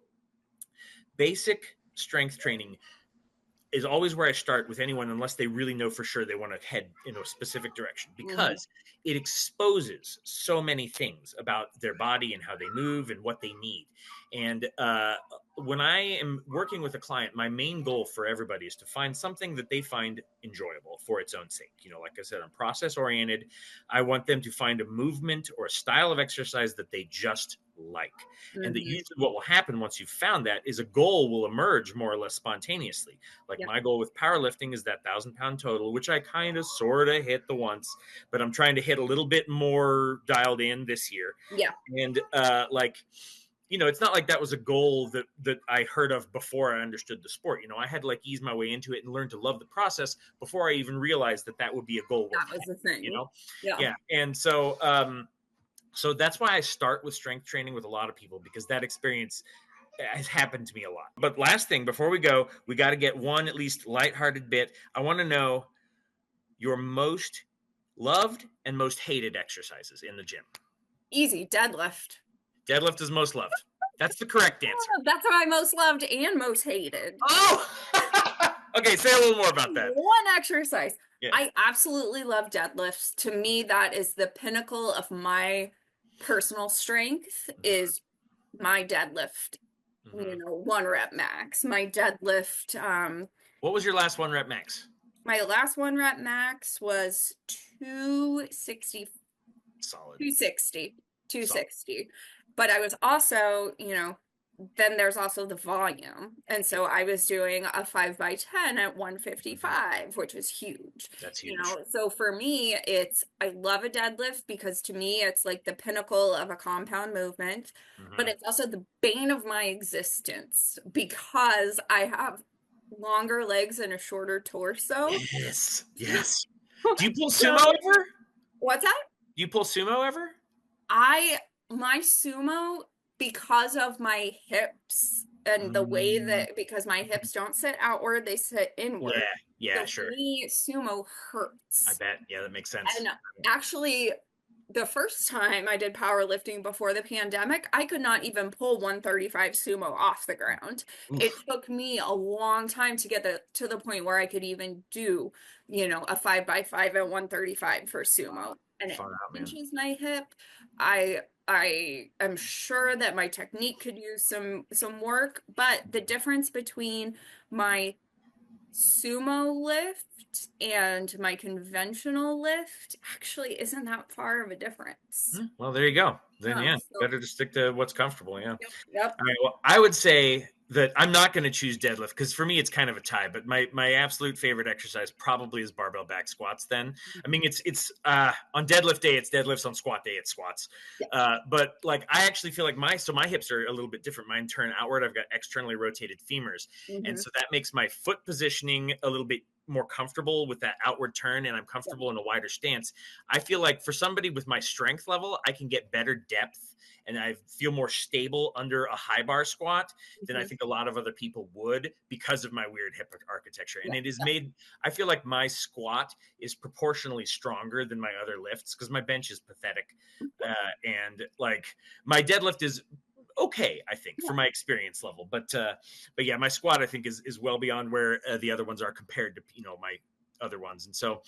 basic strength training is always where I start with anyone, unless they really know for sure they want to head in a specific direction, Hmm. because it exposes so many things about their body and how they move and what they need. And when I am working with a client, my main goal for everybody is to find something that they find enjoyable for its own sake. Like I said, I'm process oriented. I want them to find a movement or a style of exercise that they just like. And that Hmm. usually what will happen once you've found that is a goal will emerge more or less spontaneously. Like Yeah, my goal with powerlifting is that 1,000 pound total, which I kind of sort of hit the once, but I'm trying to hit a little bit more dialed in this year. yeah, And like, it's not like that was a goal that I heard of before I understood the sport. I had to like ease my way into it and learn to love the process before I even realized that would be a goal worth that was having. the You thing. know, Yeah. yeah. And so that's why I start with strength training with a lot of people, because that experience has happened to me a lot. But last thing before we go, we got to get one at least lighthearted bit. I want to know your most loved and most hated exercises in the gym. Easy deadlift. Deadlift is most loved. That's the correct answer. That's what I most loved and most hated. Oh, okay. Say a little more about that. One exercise. Yeah. I absolutely love deadlifts. To me, that is the pinnacle of my personal strength is my deadlift, Mm-hmm. 1 rep max. My deadlift, What was your last 1 rep max? my last 1 rep max was 260 Solid. 260, Solid. 260. But I was also, then there's also the volume. And Yeah. so I was doing a 5x10 at Mm-hmm. 155, which was huge. That's huge. So for me, I love a deadlift because to me, it's like the pinnacle of a compound movement, but Mm-hmm. it's also the bane of my existence because I have longer legs and a shorter torso. Yes. Yes. Do you pull sumo So, ever? what's that? Do you pull sumo ever? I my sumo because of my hips and the way Mm, that because my hips don't sit outward, they sit yeah. inward. Yeah. So for Sure. me, sumo I hurts. bet. Yeah, that makes sense. And actually, the first time I did powerlifting before the pandemic, I could not even pull 135 sumo off the ground. It Oof. took me a long time to get to the point where I could even do, a 5x5 at 135 for sumo. And it Far out, man. pinches my hip. I am sure that my technique could use some work, but the difference between my sumo lift and my conventional lift actually isn't that far of a difference. Well, there you go. Then, yeah, So, better to stick to what's comfortable. Yeah. yep. All right. Well, I would say that I'm not going to choose deadlift because for me it's kind of a tie. But my absolute favorite exercise probably is barbell back squats. Then I mean it's on deadlift day it's deadlifts, on squat day it's squats. But like I actually feel like my hips are a little bit different. Mine turn outward. I've got externally rotated femurs, and so that makes my foot positioning a little bit more comfortable with that outward turn, and I'm comfortable in a wider stance. I feel like for somebody with my strength level, I can get better depth and I feel more stable under a high bar squat than I think a lot of other people would because of my weird hip architecture. And it is made, I feel like my squat is proportionally stronger than my other lifts because my bench is pathetic. And like my deadlift is okay, I think, for my experience level. But yeah, my squat I think is well beyond where the other ones are compared to my other ones. And so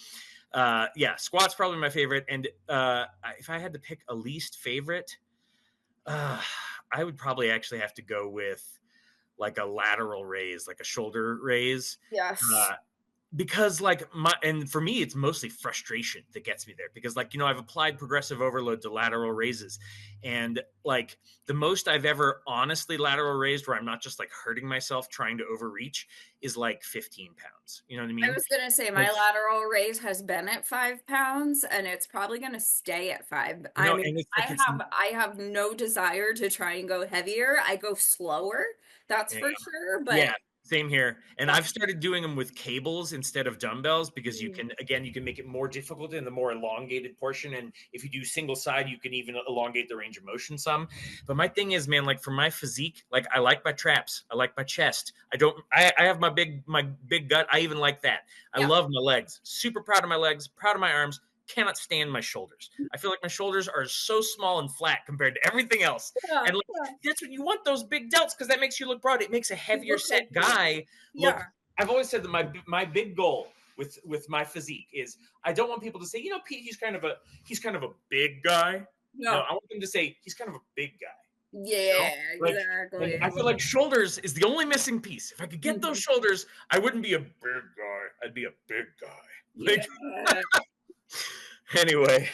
yeah, squat's probably my favorite. And if I had to pick a least favorite, I would probably actually have to go with like a lateral raise, like a shoulder raise. Yes. Because and for me, it's mostly frustration that gets me there because I've applied progressive overload to lateral raises, and like the most I've ever honestly lateral raised where I'm not just like hurting myself trying to overreach is like 15 pounds. You know what I mean? I was going to say my lateral raise has been at 5 pounds and it's probably going to stay at 5. I mean, I have no desire to try and go heavier. I go slower. That's for sure. But yeah, same here. And I've started doing them with cables instead of dumbbells because you can make it more difficult in the more elongated portion. And if you do single side, you can even elongate the range of motion some. But my thing is, man, like for my physique, like I like my traps. I like my chest. I have my big gut. I even like that. I love my legs. Super proud of my legs, proud of my arms. Cannot stand my shoulders. I feel like my shoulders are so small and flat compared to everything else. And that's what you want, those big delts, because that makes you look broad. It makes a heavier set guy look. I've always said that my big goal with my physique is I don't want people to say, Pete, he's kind of a big guy. No, I want them to say he's kind of a big guy. Yeah, exactly. I feel like shoulders is the only missing piece. If I could get those shoulders, I wouldn't be a big guy. I'd be a big guy. Anyway.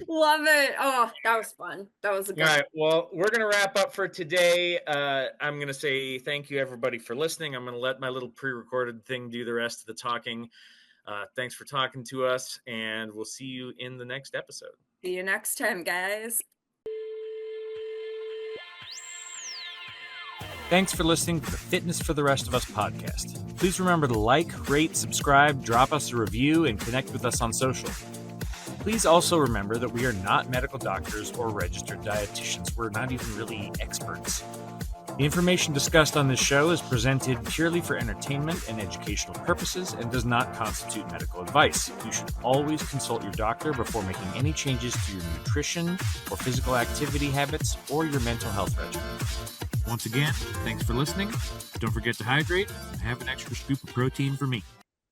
Love it. Oh, that was fun. That was a good. All right. Well, we're going to wrap up for today. I'm going to say thank you, everybody, for listening. I'm going to let my little pre-recorded thing do the rest of the talking. Thanks for talking to us, and we'll see you in the next episode. See you next time, guys. Thanks for listening to the Fitness for the Rest of Us podcast. Please remember to like, rate, subscribe, drop us a review, and connect with us on social. Please also remember that we are not medical doctors or registered dietitians. We're not even really experts. The information discussed on this show is presented purely for entertainment and educational purposes and does not constitute medical advice. You should always consult your doctor before making any changes to your nutrition or physical activity habits or your mental health regimen. Once again, thanks for listening. Don't forget to hydrate and have an extra scoop of protein for me.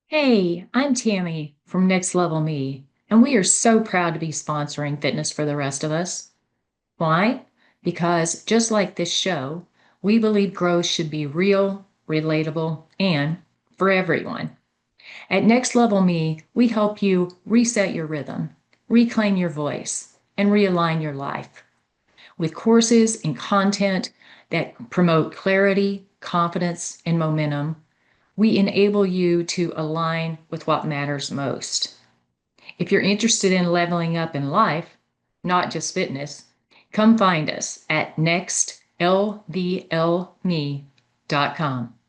Hey, I'm Tammy from Next Level Me, and we are so proud to be sponsoring Fitness for the Rest of Us. Why? Because just like this show, we believe growth should be real, relatable, and for everyone. At Next Level Me, we help you reset your rhythm, reclaim your voice, and realign your life. With courses and content that promote clarity, confidence, and momentum, we enable you to align with what matters most. If you're interested in leveling up in life, not just fitness, come find us at nextlvlme.com.